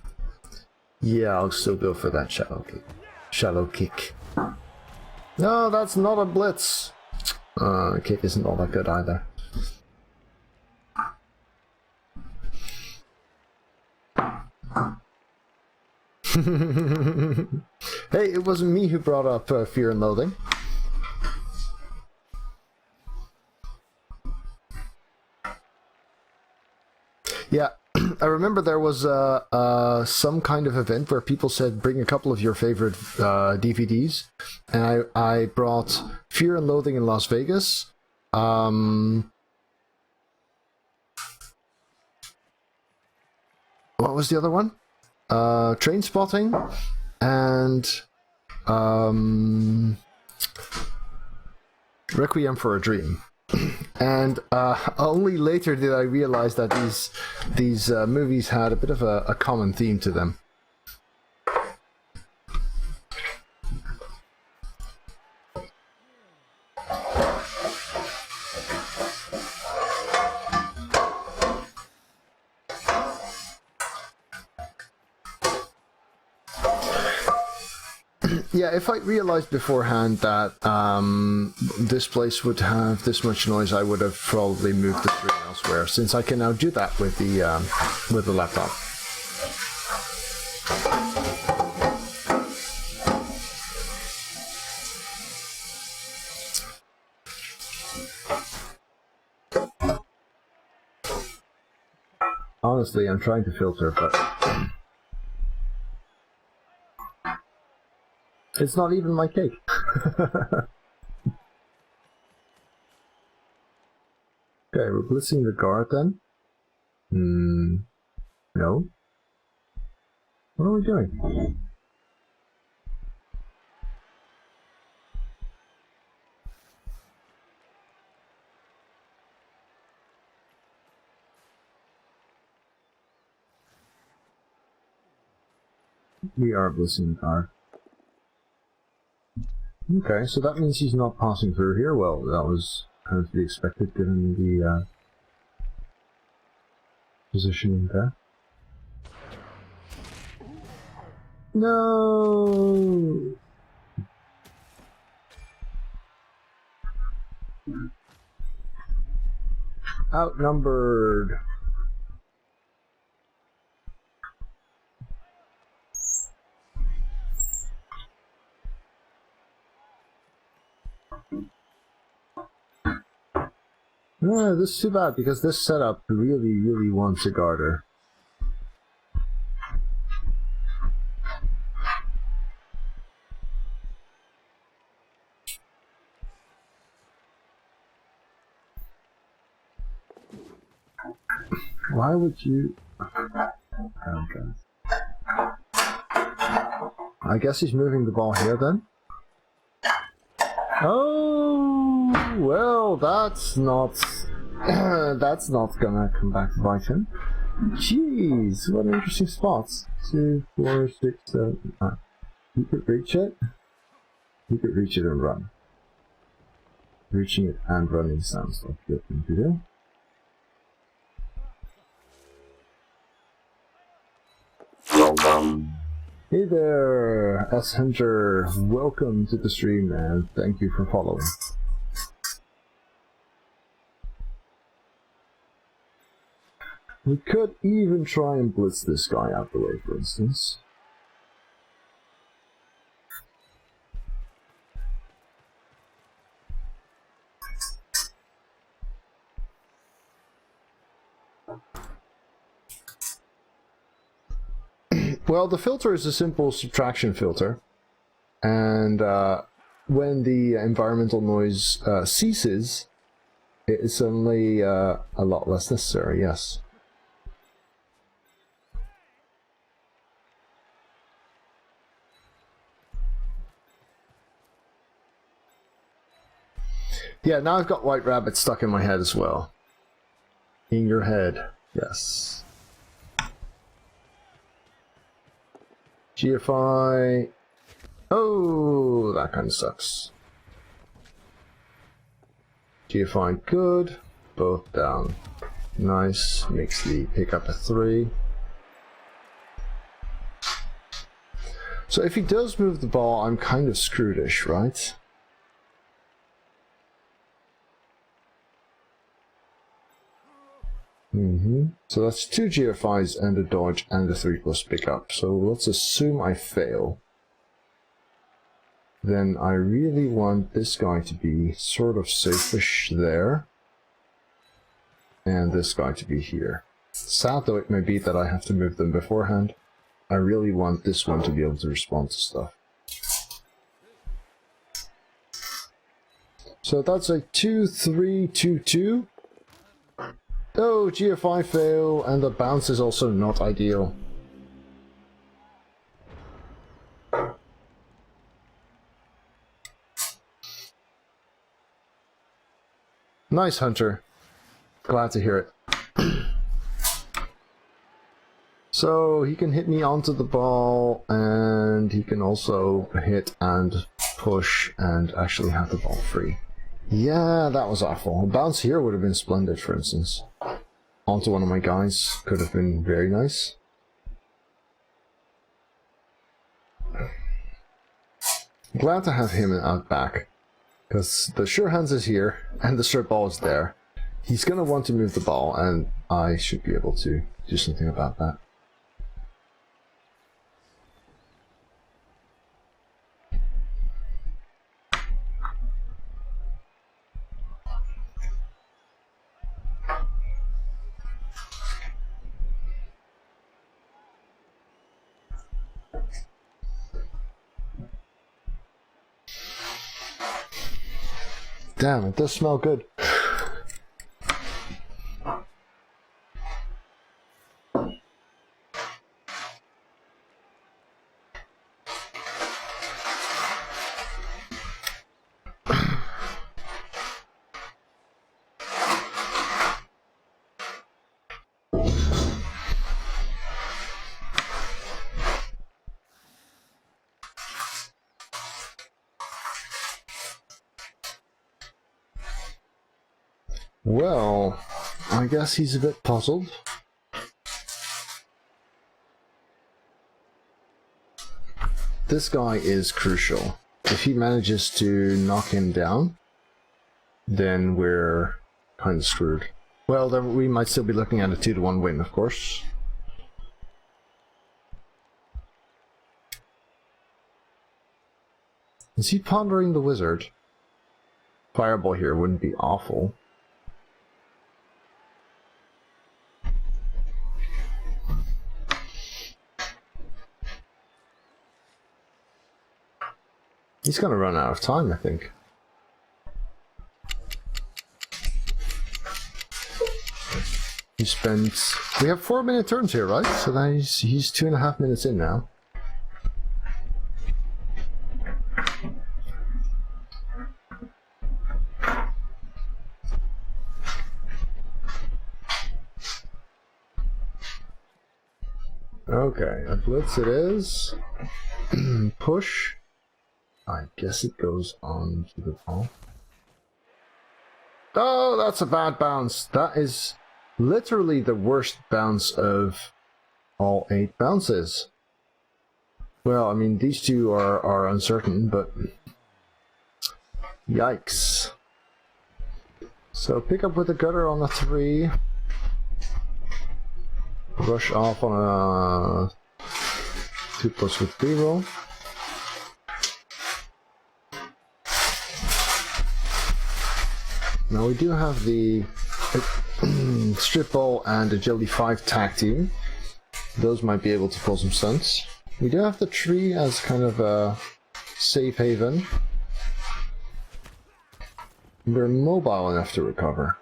Speaker 2: Yeah, I'll still go for that shallow kick. Shallow kick. No, that's not a blitz. Kick isn't all that good either. Hey, it wasn't me who brought up Fear and Loathing. Yeah, I remember there was some kind of event where people said bring a couple of your favorite DVDs, and I brought Fear and Loathing in Las Vegas. What was the other one? Train Spotting and Requiem for a Dream. And only later did I realize that these movies had a bit of a common theme to them. Yeah, if I realized beforehand that this place would have this much noise, I would have probably moved the stream elsewhere, since I can now do that with the laptop. Honestly, I'm trying to filter, but it's not even my cake. Okay, we're blitzing the guard then. No. What are we doing? We are blitzing car. Okay, so that means he's not passing through here. Well, that was kind of to be expected given the positioning there. No! Outnumbered. No, this is too bad because this setup really wants a garter. Why would you? Okay. I guess he's moving the ball here then. Oh well, that's not that's not gonna come back to bite him. Jeez, what an interesting spots. 2, 4, 6, 7. He could reach it. He could reach it and run. Reaching it and running sounds like a good thing to do. Hey there, S Hunter. Welcome to the stream, man. Thank you for following. We could even try and blitz this guy out the way, for instance. Well, the filter is a simple subtraction filter, and when the environmental noise ceases, it is suddenly a lot less necessary, yes. Yeah, now I've got White Rabbit stuck in my head as well. In your head, yes. GFI. Oh, that kind of sucks. GFI good. Both down. Nice. Makes the pickup a 3. So if he does move the ball, I'm kind of screwed-ish, right? So that's 2 GFIs and a dodge and a 3+ pickup. So let's assume I fail. Then I really want this guy to be sort of safe-ish there. And this guy to be here. Sad though it may be that I have to move them beforehand. I really want this one to be able to respond to stuff. So that's a 2-3-2-2. Oh, GFI fail, and the bounce is also not ideal. Nice, Hunter. Glad to hear it. So, he can hit me onto the ball, and he can also hit and push and actually have the ball free. Yeah, that was awful. A bounce here would have been splendid, for instance. Onto one of my guys could have been very nice. Glad to have him out back, because the sure hands is here and the strip ball is there. He's gonna want to move the ball, and I should be able to do something about that. Damn, it does smell good. Well, I guess he's a bit puzzled. This guy is crucial. If he manages to knock him down, then we're kind of screwed. Well, then we might still be looking at a 2-to-1 win, of course. Is he pondering the wizard? Fireball here wouldn't be awful. He's gonna run out of time, I think. He spent... We have 4-minute turns here, right? So then he's 2.5 minutes in now. Okay, a blitz it is. Push. I guess it goes on to the ball. Oh, that's a bad bounce. That is literally the worst bounce of all 8 bounces. Well, I mean, these two are uncertain, but... Yikes. So pick up with a gutter on a 3. Rush off on a 2+ with reroll. Now we do have the strip ball and agility 5 tag team. Those might be able to pull some stunts. We do have the tree as kind of a safe haven. We're mobile enough to recover.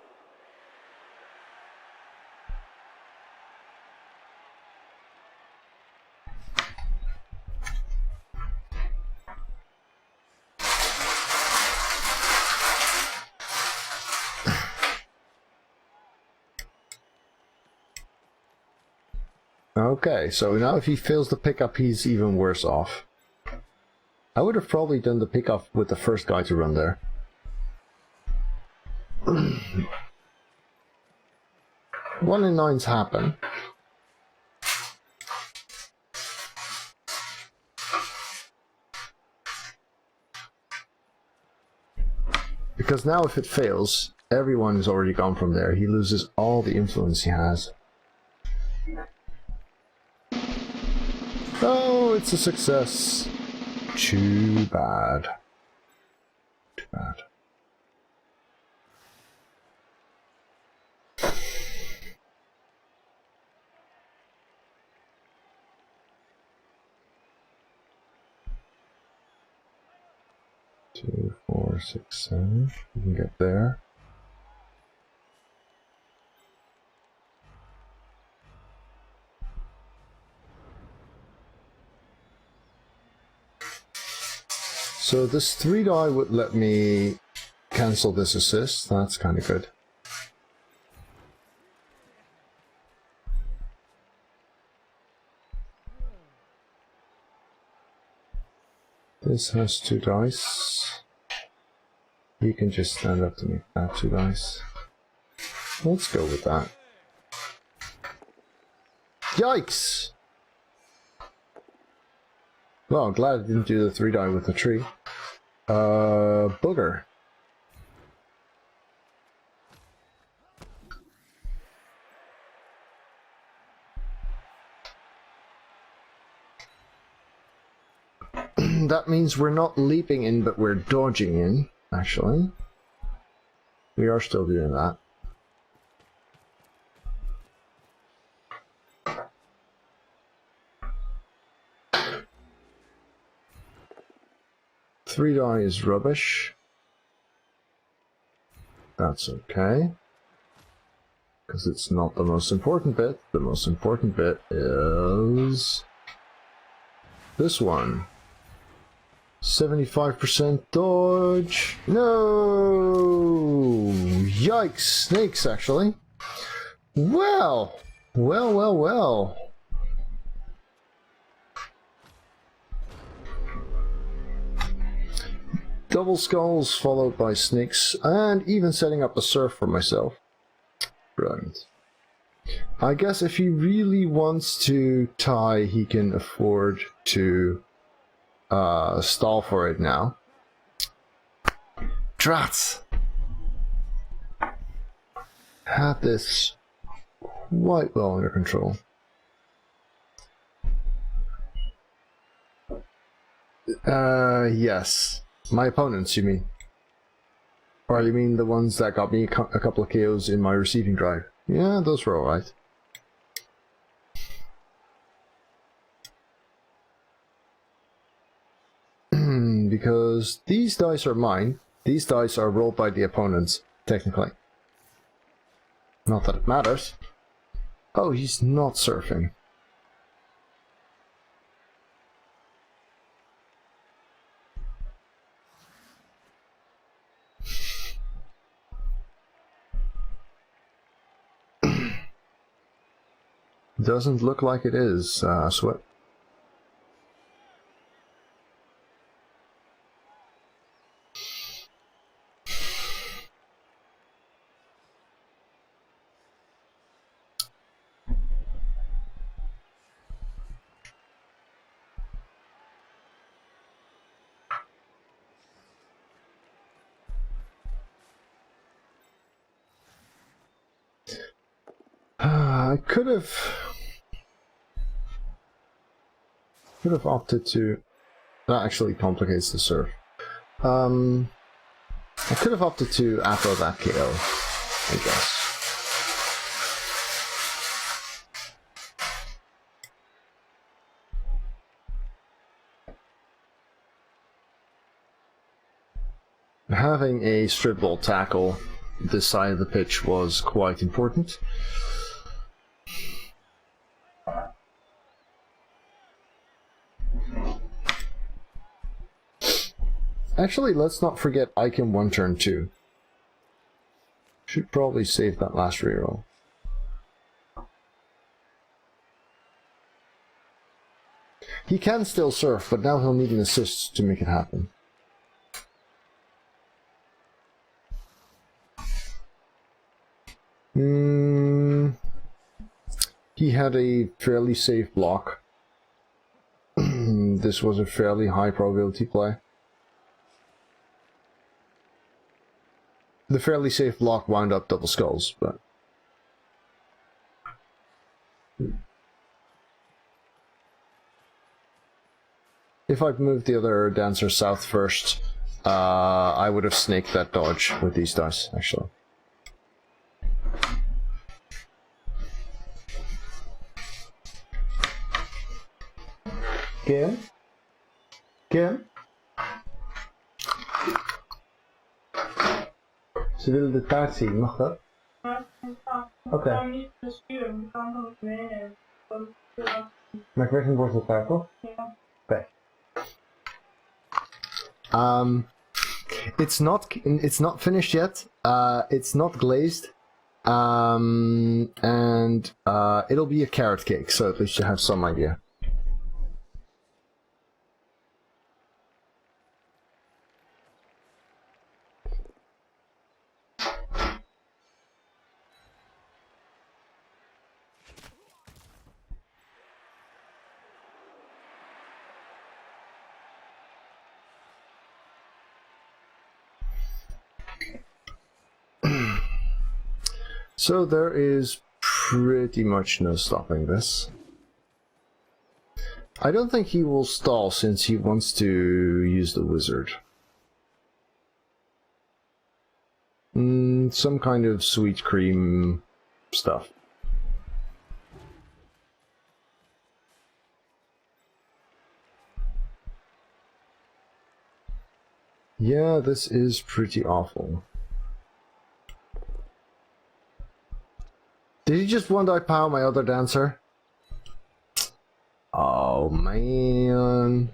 Speaker 2: Okay, so now if he fails the pickup, he's even worse off. I would have probably done the pickup with the first guy to run there. 1 in 9s happen. Because now if it fails, everyone is already gone from there. He loses all the influence he has. Oh, it's a success. Too bad. Too bad. Two, 4, 6, 7. We can get there. So this 3 die would let me cancel this assist. That's kind of good. This has 2 dice. You can just stand up to make that 2 dice. Let's go with that. Yikes! Well, I'm glad I didn't do the 3 die with the tree. Booger. That means we're not leaping in, but we're dodging in, actually. We are still doing that. Three die is rubbish. That's okay. Because it's not the most important bit. The most important bit is this one. 75% dodge. No! Yikes! Snakes, actually. Well. Double skulls followed by snakes, and even setting up a surf for myself. Brilliant. I guess if he really wants to tie, he can afford to stall for it now. Drats! Had this quite well under control. Yes. My opponents, you mean? Or you mean the ones that got me a couple of KOs in my receiving drive? Yeah, those were alright. Because these dice are mine. These dice are rolled by the opponents, technically. Not that it matters. Oh, he's not surfing. Doesn't look like it is, Sweat. I could have opted to. That actually complicates the surf. I could have opted to after that KO, I guess. Having a strip ball tackle this side of the pitch was quite important. Actually, let's not forget I can one turn too. Should probably save that last reroll. He can still surf, but now he'll need an assist to make it happen. He had a fairly safe block. This was a fairly high probability play. The fairly safe block wound up double skulls, but... If I'd moved the other dancer south first, I would have snaked that dodge with these dice, actually. Kim? Kim? Ze willen de taart zien, mag dat? Oké.
Speaker 5: Ik kan hem niet besturen, ik kan hem niet meenemen.
Speaker 2: Maar ik werk een worteltaart, toch?
Speaker 5: Ja.
Speaker 2: Oké. It's not finished yet. It's not glazed. And it'll be a carrot cake, so at least you have some idea. So there is pretty much no stopping this. I don't think he will stall since he wants to use the wizard. Some kind of sweet cream stuff. Yeah, this is pretty awful. Did he just one-die power my other dancer? Oh, man.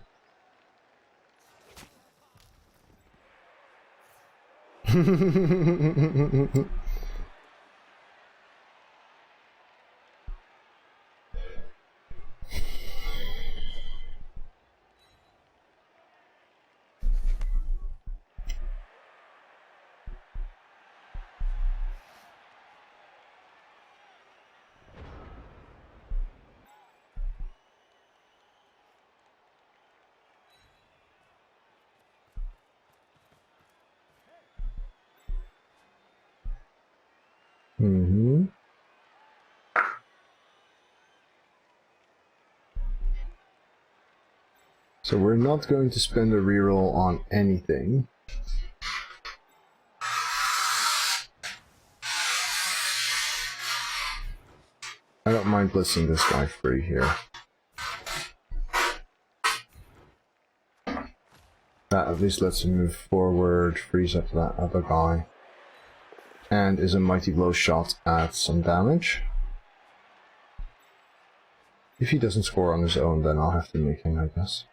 Speaker 2: Mm-hmm. So we're not going to spend a reroll on anything. I don't mind blitzing this guy free here. That at least lets him move forward, frees up that other guy. And is a mighty blow shot at some damage. If he doesn't score on his own, then I'll have to make him, I guess.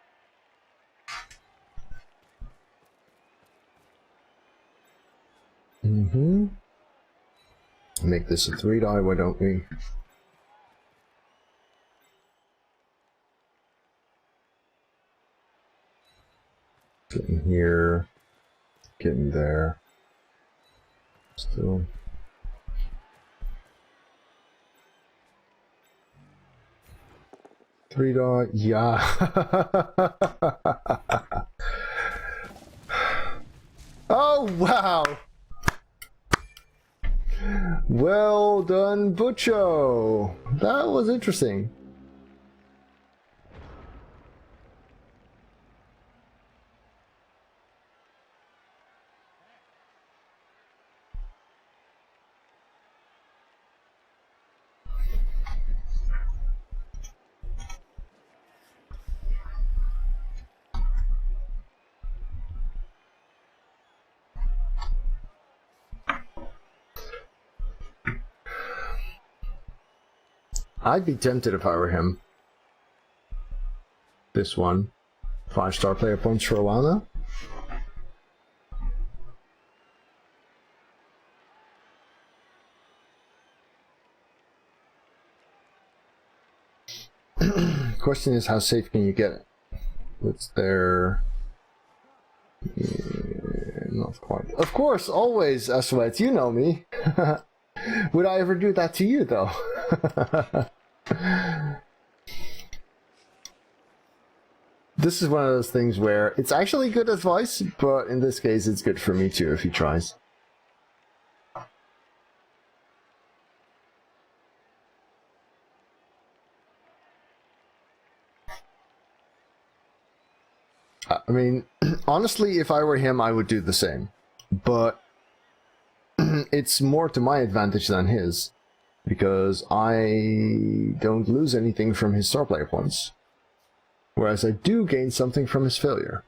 Speaker 2: Mm-hmm. Make this a 3-die, why don't we? Get in here. Get in there. Still. Three dot, yeah. Oh wow! Well done, Butcho. That was interesting. I'd be tempted if I were him. This one. 5-star player points for a while now. Question is, how safe can you get it? It's there. Yeah, not quite. Of course, always, Sweat, you know me. Would I ever do that to you, though? This is one of those things where it's actually good advice, but in this case it's good for me too if he tries. I mean, honestly, if I were him, I would do the same. But it's more to my advantage than his, because I don't lose anything from his star player points, whereas I do gain something from his failure.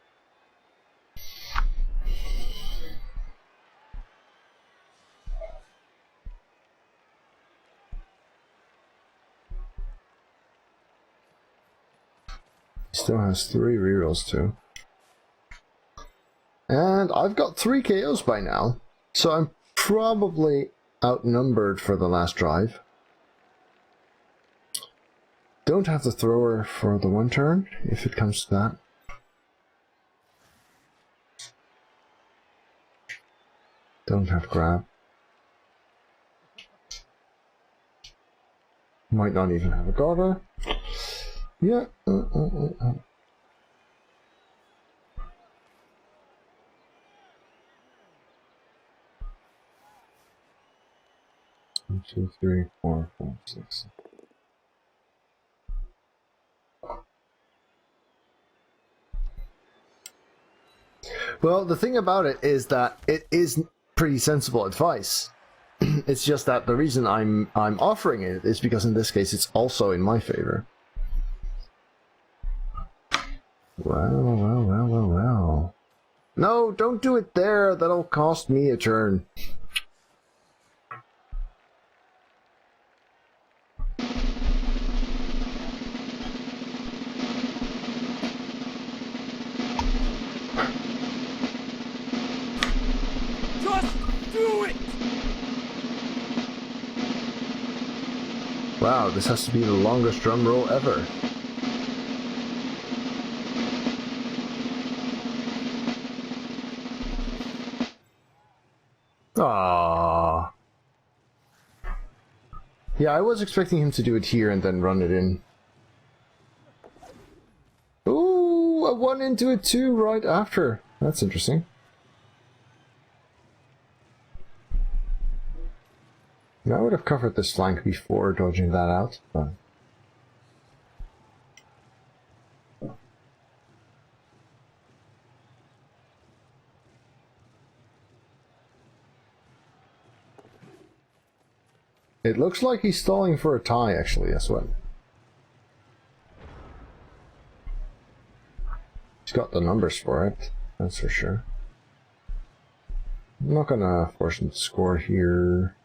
Speaker 2: He still has 3 rerolls too. And I've got 3 KOs by now, so I'm probably outnumbered for the last drive. Don't have the thrower for the 1 turn, if it comes to that. Don't have grab. Might not even have a garter. Yeah. 1, 2, 3, 4, 5, 6. Well, the thing about it is that it is pretty sensible advice. It's just that the reason I'm offering it is because in this case it's also in my favor. Well. No, don't do it there. That'll cost me a turn. Wow, this has to be the longest drum roll ever. Aww. Yeah, I was expecting him to do it here and then run it in. Ooh, a 1 into a 2 right after. That's interesting. Now I would have covered this flank before dodging that out, but... It looks like he's stalling for a tie, actually, as well. He's got the numbers for it, that's for sure. I'm not gonna force him to score here.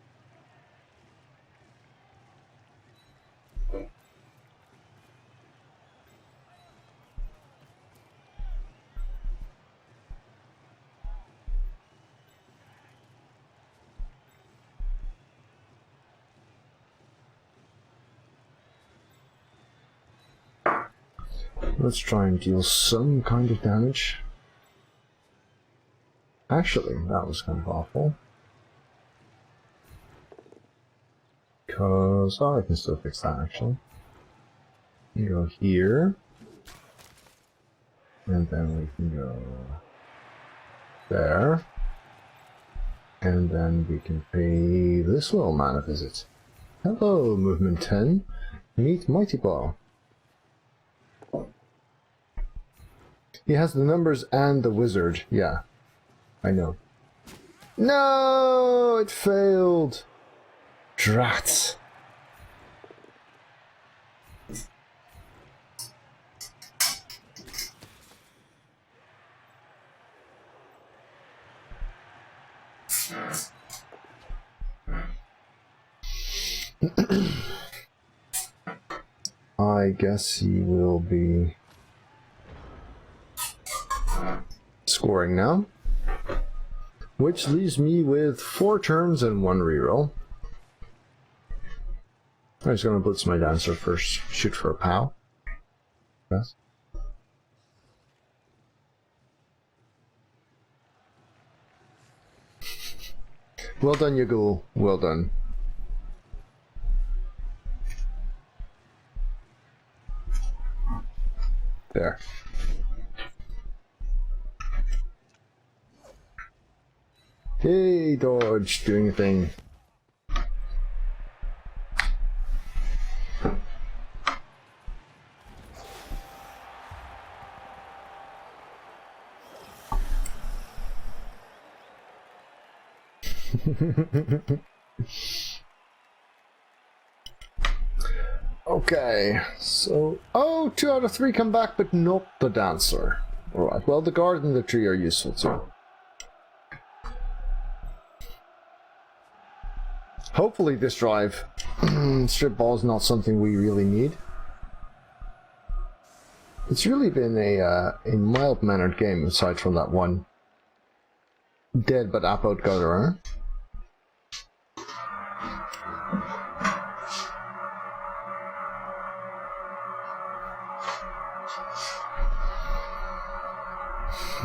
Speaker 2: Let's try and deal some kind of damage. Actually, that was kind of awful. Because... oh, I can still fix that, actually. You go here. And then we can go... there. And then we can pay this little man a visit. Hello, Movement 10. Meet Mighty Blow. He has the numbers and the wizard, yeah. I know. No! It failed! Drat! I guess he will be scoring now, which leaves me with 4 turns and 1 reroll. I'm just gonna blitz my dancer first, shoot for a POW. Yes. Well done, Yagul. Well done. There. Hey, dodge, doing a thing. Okay, so... oh, 2 out of 3 come back, but not the dancer. Alright, well, the guard and the tree are useful too. Hopefully this drive, strip ball is not something we really need. It's really been a mild-mannered game, aside from that one dead but apoed gutter.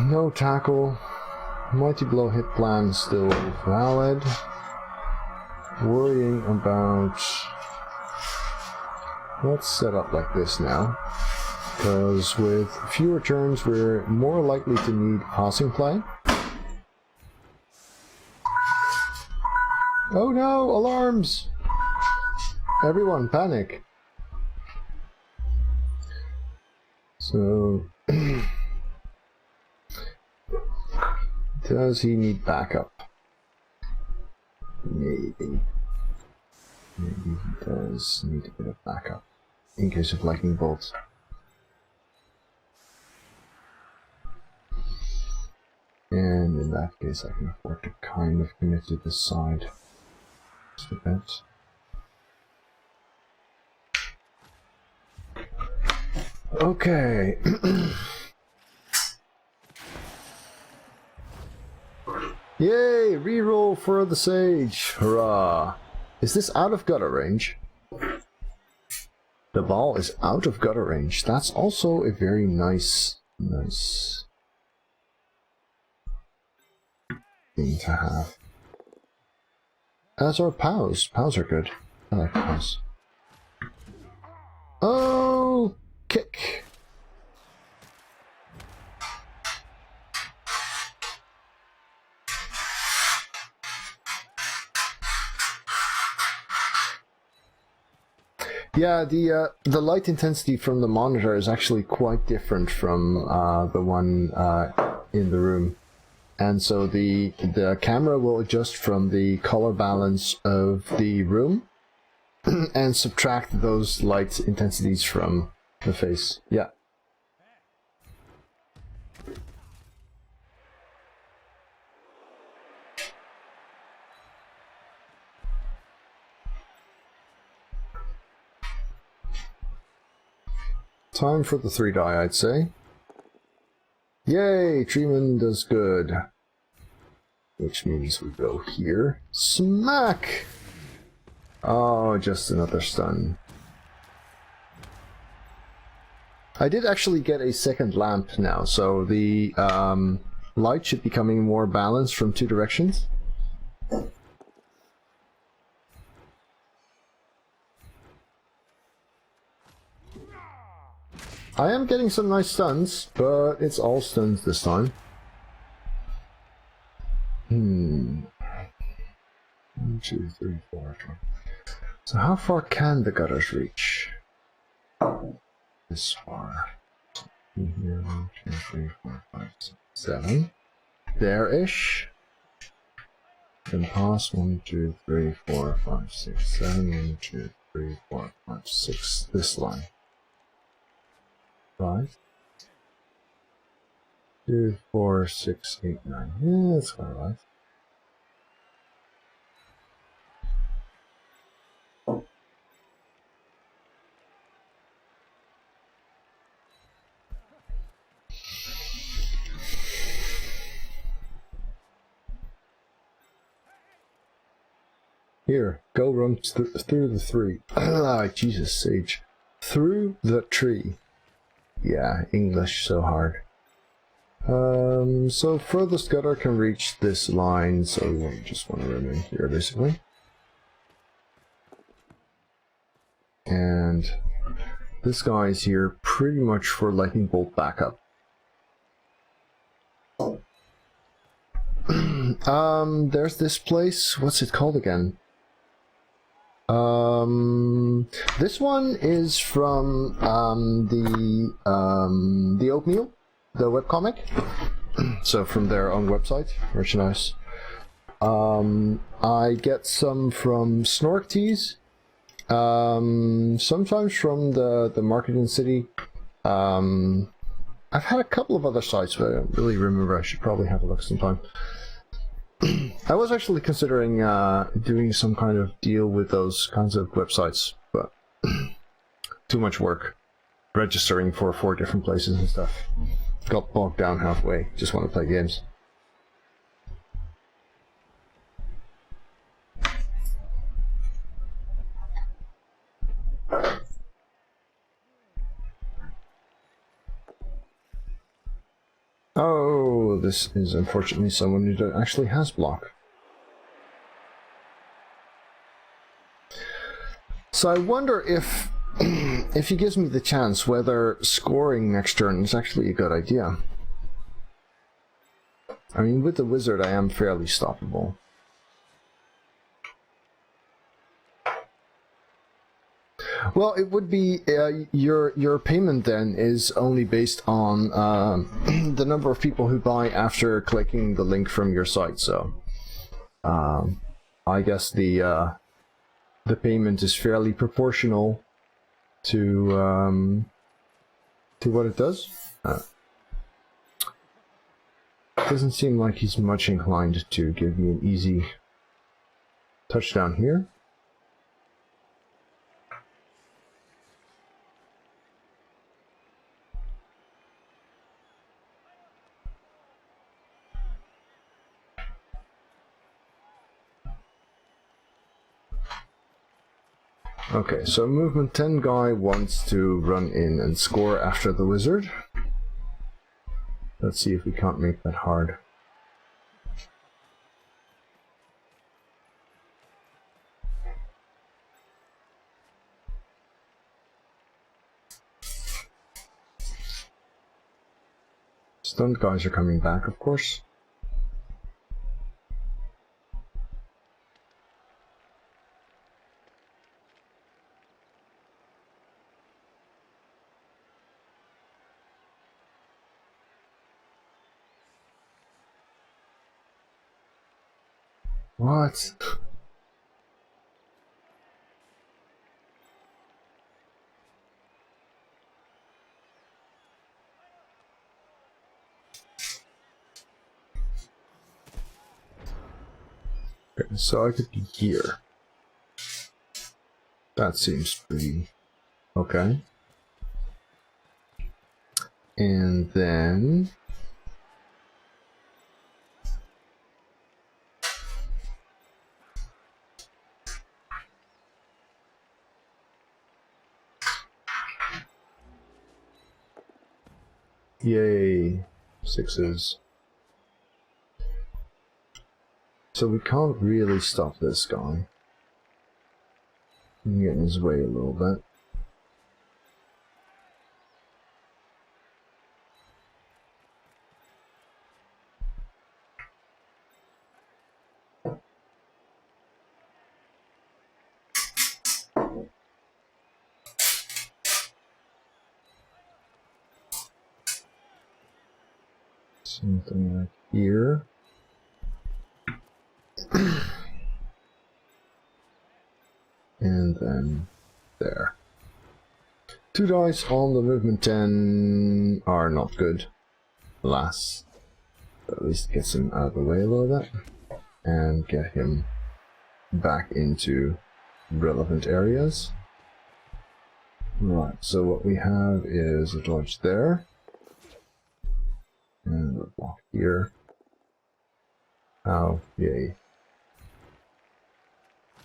Speaker 2: No tackle. Mighty Blow hit plan still valid. Worrying about... let's set up like this now, because with fewer turns we're more likely to need passing play. Oh no! Alarms! Everyone panic! So... does he need backup? Maybe. Maybe he does need a bit of backup in case of lightning bolts. And in that case I can afford to kind of commit to this side. Just a bit. Okay. Yay! Reroll for the sage! Hurrah! Is this out of gutter range? The ball is out of gutter range. That's also a very nice thing to have. As are POWs. POWs are good. I like POWs. Oh! Kick! Yeah, the light intensity from the monitor is actually quite different from the one in the room, and so the camera will adjust from the color balance of the room and subtract those light intensities from the face. Yeah. Time for the 3 die, I'd say. Yay! Treeman does good. Which means we go here. Smack! Oh, just another stun. I did actually get a second lamp now, so the light should be coming more balanced from 2 directions. I am getting some nice stuns, but it's all stuns this time. 1, 2, 3, 4. So how far can the gutters reach? This far. Here, 1, 2, 3, 4, 5, 6, 7. There-ish. Then pass 1, 2, 3, 4, 5, 6, 7. 1, 2, 3, 4, 5, 6. This line. 5, 2, 4, 6, 8, 9. Yeah, that's quite right. Here, go run through the 3. Ah, Jesus, Sage. Through the tree. Yeah, English so hard. So furthest gutter can reach this line, so we just want to remain here basically. And this guy is here pretty much for lightning bolt backup. There's this place, what's it called again? This one is from the Oatmeal, the webcomic. So from their own website, merchandise. I get some from Snork Tees, sometimes from the Market in City. I've had a couple of other sites, but I don't really remember. I should probably have a look sometime. I was actually considering doing some kind of deal with those kinds of websites, but too much work. Registering for 4 different places and stuff. Got bogged down halfway. Just want to play games. Oh, this is unfortunately someone who actually has block. So I wonder if he gives me the chance, whether scoring next turn is actually a good idea. I mean, with the wizard I am fairly stoppable. Well, it would be your payment then is only based on the number of people who buy after clicking the link from your site. So I guess the payment is fairly proportional to what it does. Doesn't seem like he's much inclined to give me an easy touchdown here. Okay, so movement 10 guy wants to run in and score after the wizard. Let's see if we can't make that hard. Stunned guys are coming back, of course. What? Okay, so I could be here. That seems pretty okay. And then yay, 6s. So we can't really stop this guy. We can get in his way a little bit. Something like here. And then there. 2 dice on the movement 10 are not good. Alas. But at least gets him out of the way a little bit. And get him back into relevant areas. Right, so what we have is a dodge there. And a block here. Oh, yay.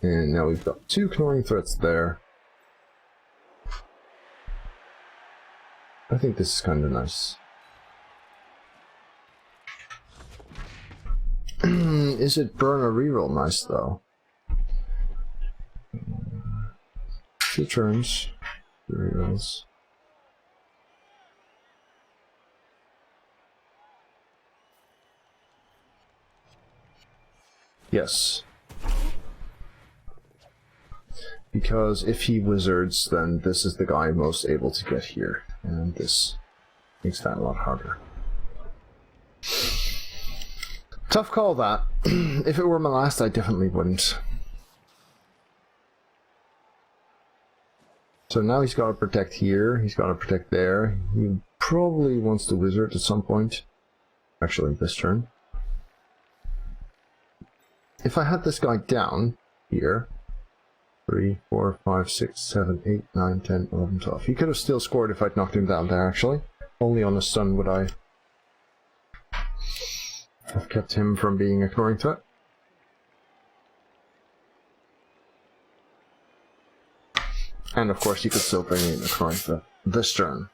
Speaker 2: And now we've got 2 Canoeing threats there. I think this is kind of nice. Is it burn or reroll nice though? 2 turns. 3 rerolls. Yes. Because if he wizards, then this is the guy most able to get here. And this makes that a lot harder. Tough call, that. If it were my last, I definitely wouldn't. So now he's got to protect here, he's got to protect there. He probably wants to wizard at some point. Actually, this turn. If I had this guy down here, 3, 4, 5, 6, 7, 8, 9, 10, 11, 12. He could have still scored if I'd knocked him down there, actually. Only on a stun would I have kept him from being a canoeing threat. And of course, he could still bring in a canoeing threat this turn.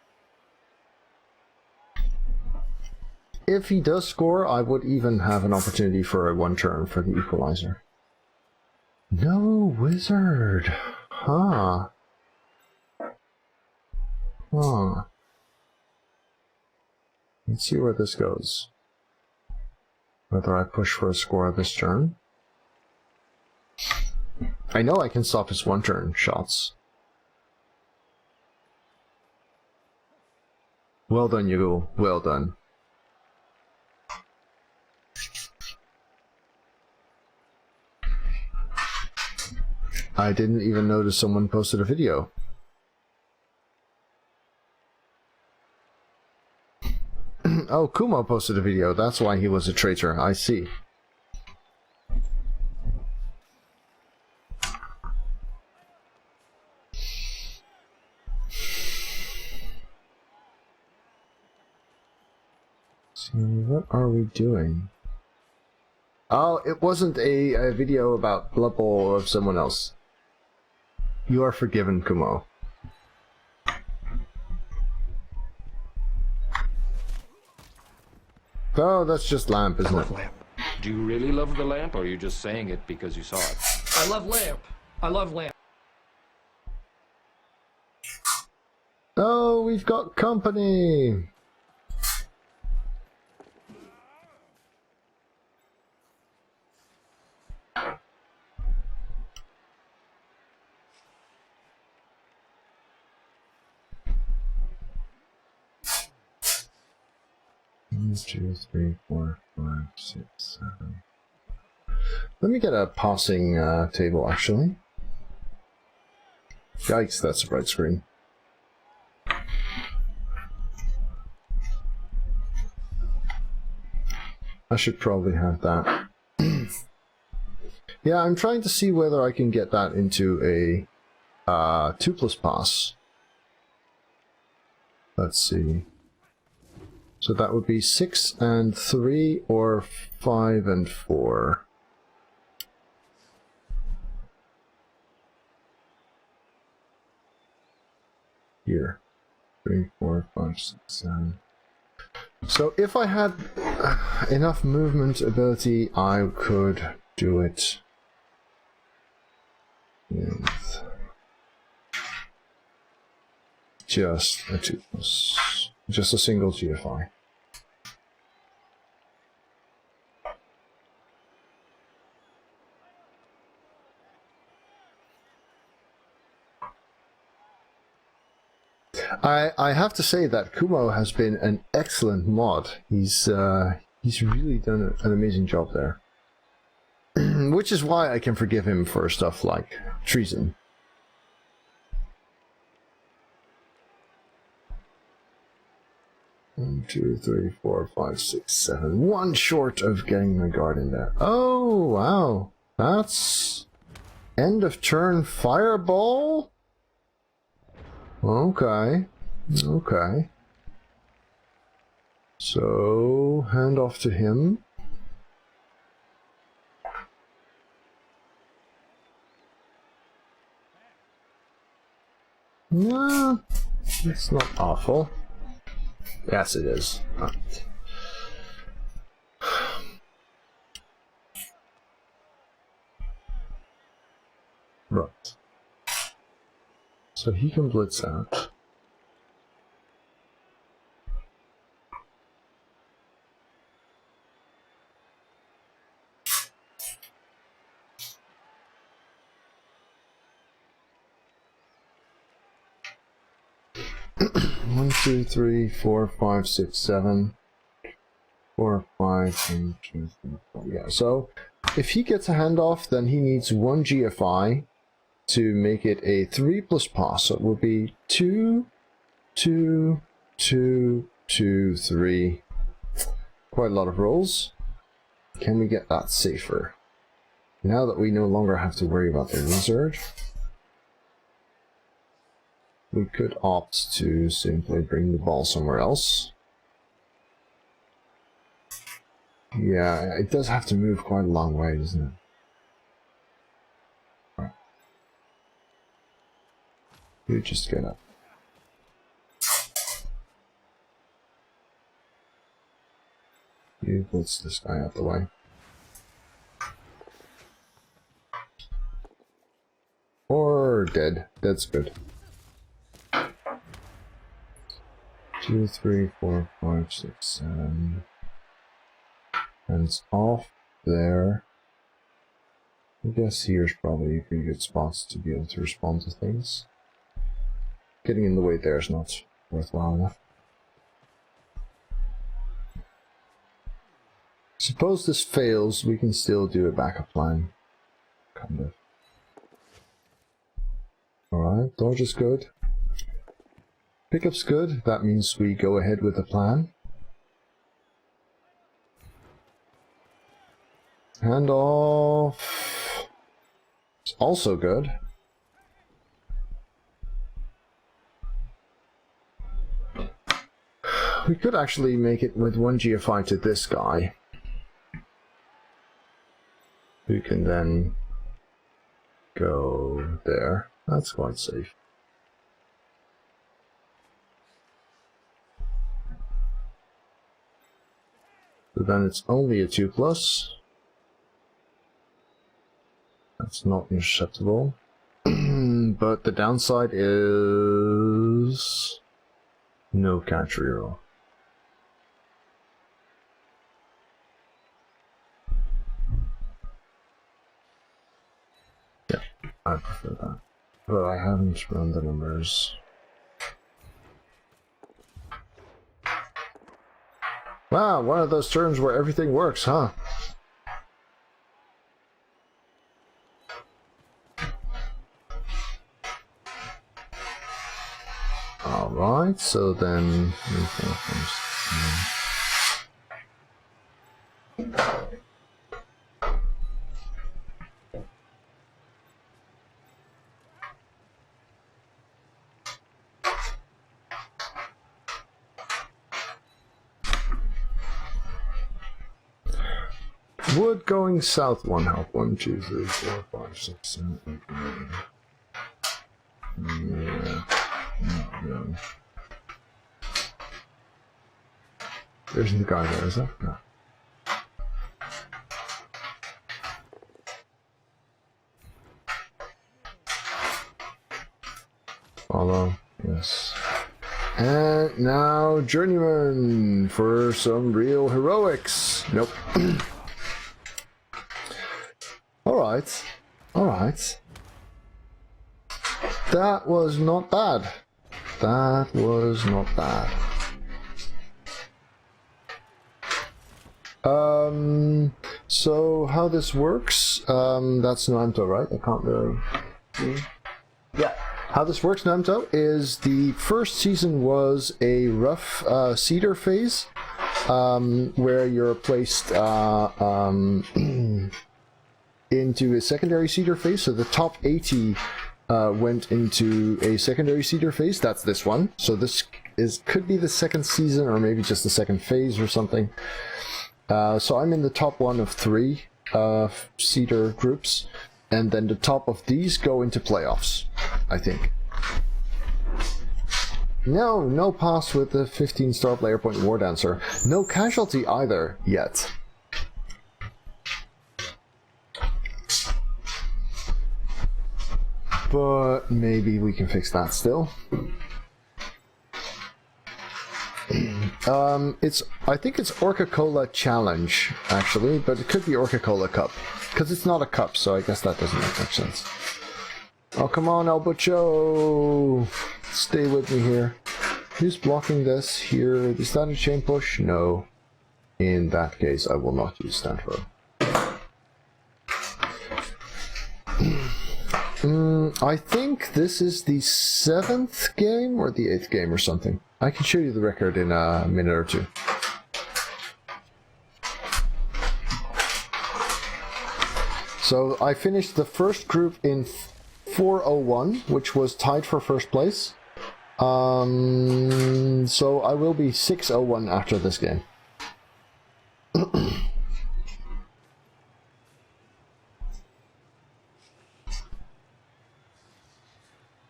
Speaker 2: If he does score, I would even have an opportunity for a 1 turn for the equalizer. No wizard! Huh. Huh. Let's see where this goes. Whether I push for a score this turn. I know I can stop his 1 turn shots. Well done, Yugo. Well done. I didn't even notice someone posted a video. Oh, Kumo posted a video. That's why he was a traitor. I see. So what are we doing? Oh, it wasn't a video about Blood Bowl of someone else. You are forgiven, Kumo. Oh, that's just lamp, isn't it?
Speaker 6: Lamp. Do you really love the lamp, or are you just saying it because you saw it?
Speaker 7: I love lamp. I love lamp.
Speaker 2: Oh, we've got company! One, 2, 3, 4, 5, 6, 7. Let me get a passing table, actually. Yikes, that's a bright screen. I should probably have that. Yeah, I'm trying to see whether I can get that into a 2+ pass. Let's see. So that would be 6 and 3 or 5 and 4. Here. 3, 4, 5, 6, 7. So if I had enough movement ability, I could do it with just a 2+, just a single GFI. I have to say that Kumo has been an excellent mod. He's really done an amazing job there. Which is why I can forgive him for stuff like treason. One, 2, 3, 4, 5, 6, 7. One short of getting my guard in there. Oh, wow. That's end of turn fireball? Okay. Okay. So, hand off to him. No, it's not awful. Yes, it is. Right. Right. So he can blitz out. One, 2, 3, 4, 5, 6, 7. 4, 5, 1, 2, 3, 4. Yeah, so if he gets a handoff, then he needs 1 GFI to make it a 3+ pass. So it would be 2, 2, 2, 2, 3. Quite a lot of rolls. Can we get that safer? Now that we no longer have to worry about the wizard, we could opt to simply bring the ball somewhere else. Yeah, it does have to move quite a long way, doesn't it? Right. You just get up. You blitz this guy out the way. Or dead. Dead's good. 2, 3, 4, 5, 6, 7. And it's off there. I guess here's probably a pretty good spot to be able to respond to things. Getting in the way there is not worthwhile enough. Suppose this fails, we can still do a backup plan. Kind of. Alright, dodge is good. Pickup's good, that means we go ahead with the plan. Handoff. It's also good. We could actually make it with 1 GFI to this guy, who can then go there. That's quite safe. So then it's only a 2+. That's not interceptable. But the downside is no catch reroll. Yeah, I prefer that. But I haven't run the numbers. Wow, one of those turns where everything works, huh? Alright, so then... Would going south 1 help? 1, 2, 3, 4, 5, 6, 7, 8, 9. Yeah. There isn't the guy there, is there? No. Follow, yes. And now Journeyman for some real heroics. Nope. Alright. Alright. That was not bad. That was not bad. So how this works, that's Namto, right? I can't really... Yeah. How this works, Namto, is the first season was a rough Seeder phase, where you're placed into a secondary Seeder phase. So the top 80 went into a secondary Seeder phase. That's this one. So this could be the second season, or maybe just the second phase or something. So I'm in the top one of 3 Seeder groups, and then the top of these go into playoffs, I think. No pass with the 15-star player point War Dancer. No casualty either, yet. But maybe we can fix that still. I think it's Orca-Cola Challenge, actually, but it could be Orca-Cola Cup. Because it's not a cup, so I guess that doesn't make much sense. Oh, come on, Albucho! Stay with me here. Who's blocking this here? Is that a chain push? No. In that case, I will not use stand throw. I think this is the 7th game or the 8th game or something. I can show you the record in a minute or two. So I finished the first group in 4:01, which was tied for first place. So I will be 6:01 after this game.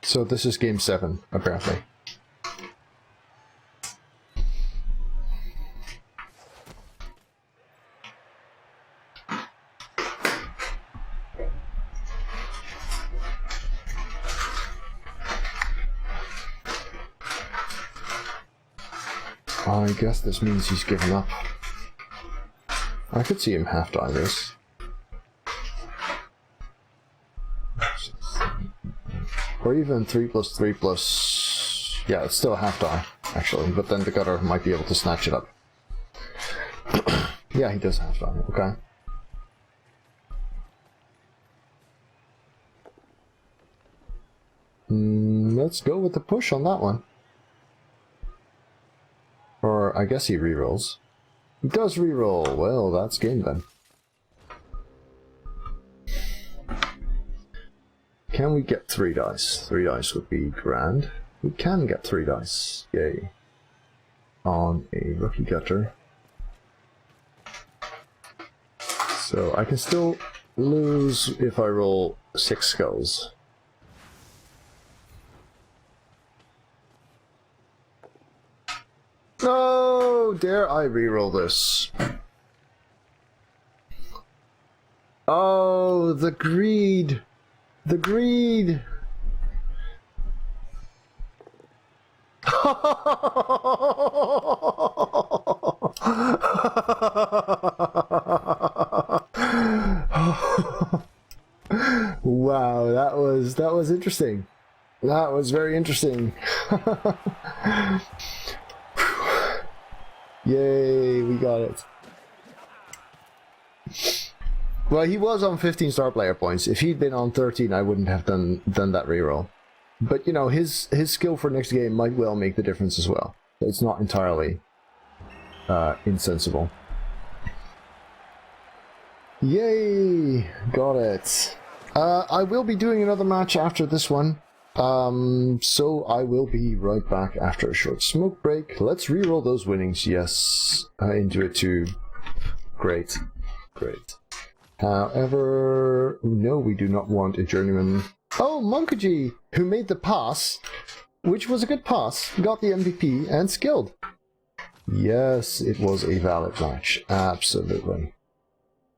Speaker 2: So this is game 7, apparently. I guess this means he's given up. I could see him half-die this. Or even 3+3+... Yeah, it's still half-die, actually, but then the gutter might be able to snatch it up. Yeah, he does half-die, okay. Let's go with the push on that one. Or, I guess he rerolls. He does reroll. Well, that's game then. Can we get 3 dice? 3 dice would be grand. We can get 3 dice. Yay. On a rookie gutter. So I can still lose if I roll 6 skulls. No! Dare I reroll this? Oh, the greed! The greed! Wow, that was interesting. That was very interesting. Yay, we got it. Well, he was on 15 star player points. If he'd been on 13, I wouldn't have done that reroll. But, you know, his skill for next game might well make the difference as well. It's not entirely insensible. Yay! Got it. I will be doing another match after this one. So I will be right back after a short smoke break. Let's reroll those winnings. Yes, into it too. Great. Great. However, no, we do not want a journeyman. Oh, Monkaji, who made the pass, which was a good pass, got the MVP and skilled. Yes, it was a valid match. Absolutely.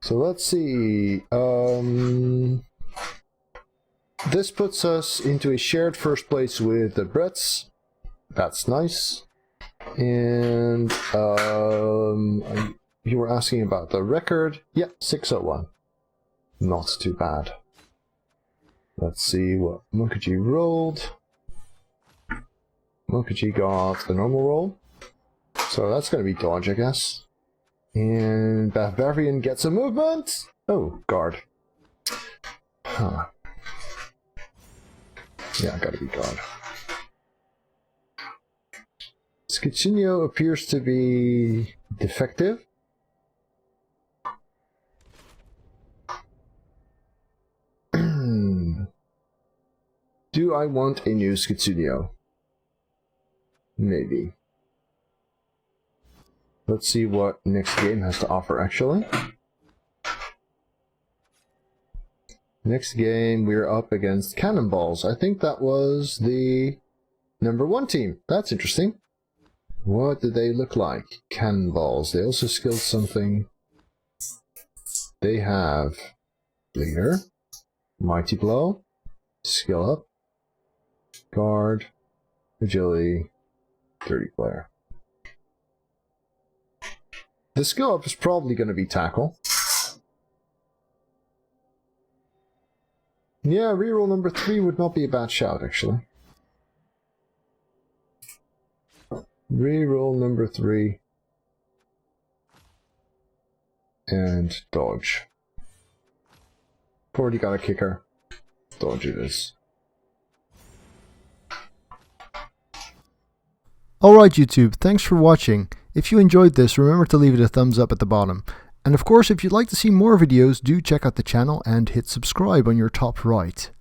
Speaker 2: So let's see. This puts us into a shared first place with the Brits. That's nice. And you were asking about the record. Yep, 601. Not too bad. Let's see what Monkaji rolled. Monkaji got the normal roll. So that's going to be dodge, I guess. And Bavarian gets a movement. Oh, guard. Huh. Yeah, gotta be guard. Skitchinio appears to be defective. Do I want a new Skitsunio? Maybe. Let's see what next game has to offer, actually. Next game, we're up against Cannonballs. I think that was the #1 team. That's interesting. What do they look like? Cannonballs. They also skilled something. They have Leader, Mighty Blow, Skill Up, Guard, Agility, 30 player. The skill up is probably going to be Tackle. Yeah, reroll #3 would not be a bad shout, actually. Reroll #3. And dodge. Already got a kicker. Dodge it is.
Speaker 8: Alright YouTube, thanks for watching. If you enjoyed this, remember to leave it a thumbs up at the bottom. And of course, if you'd like to see more videos, do check out the channel and hit subscribe on your top right.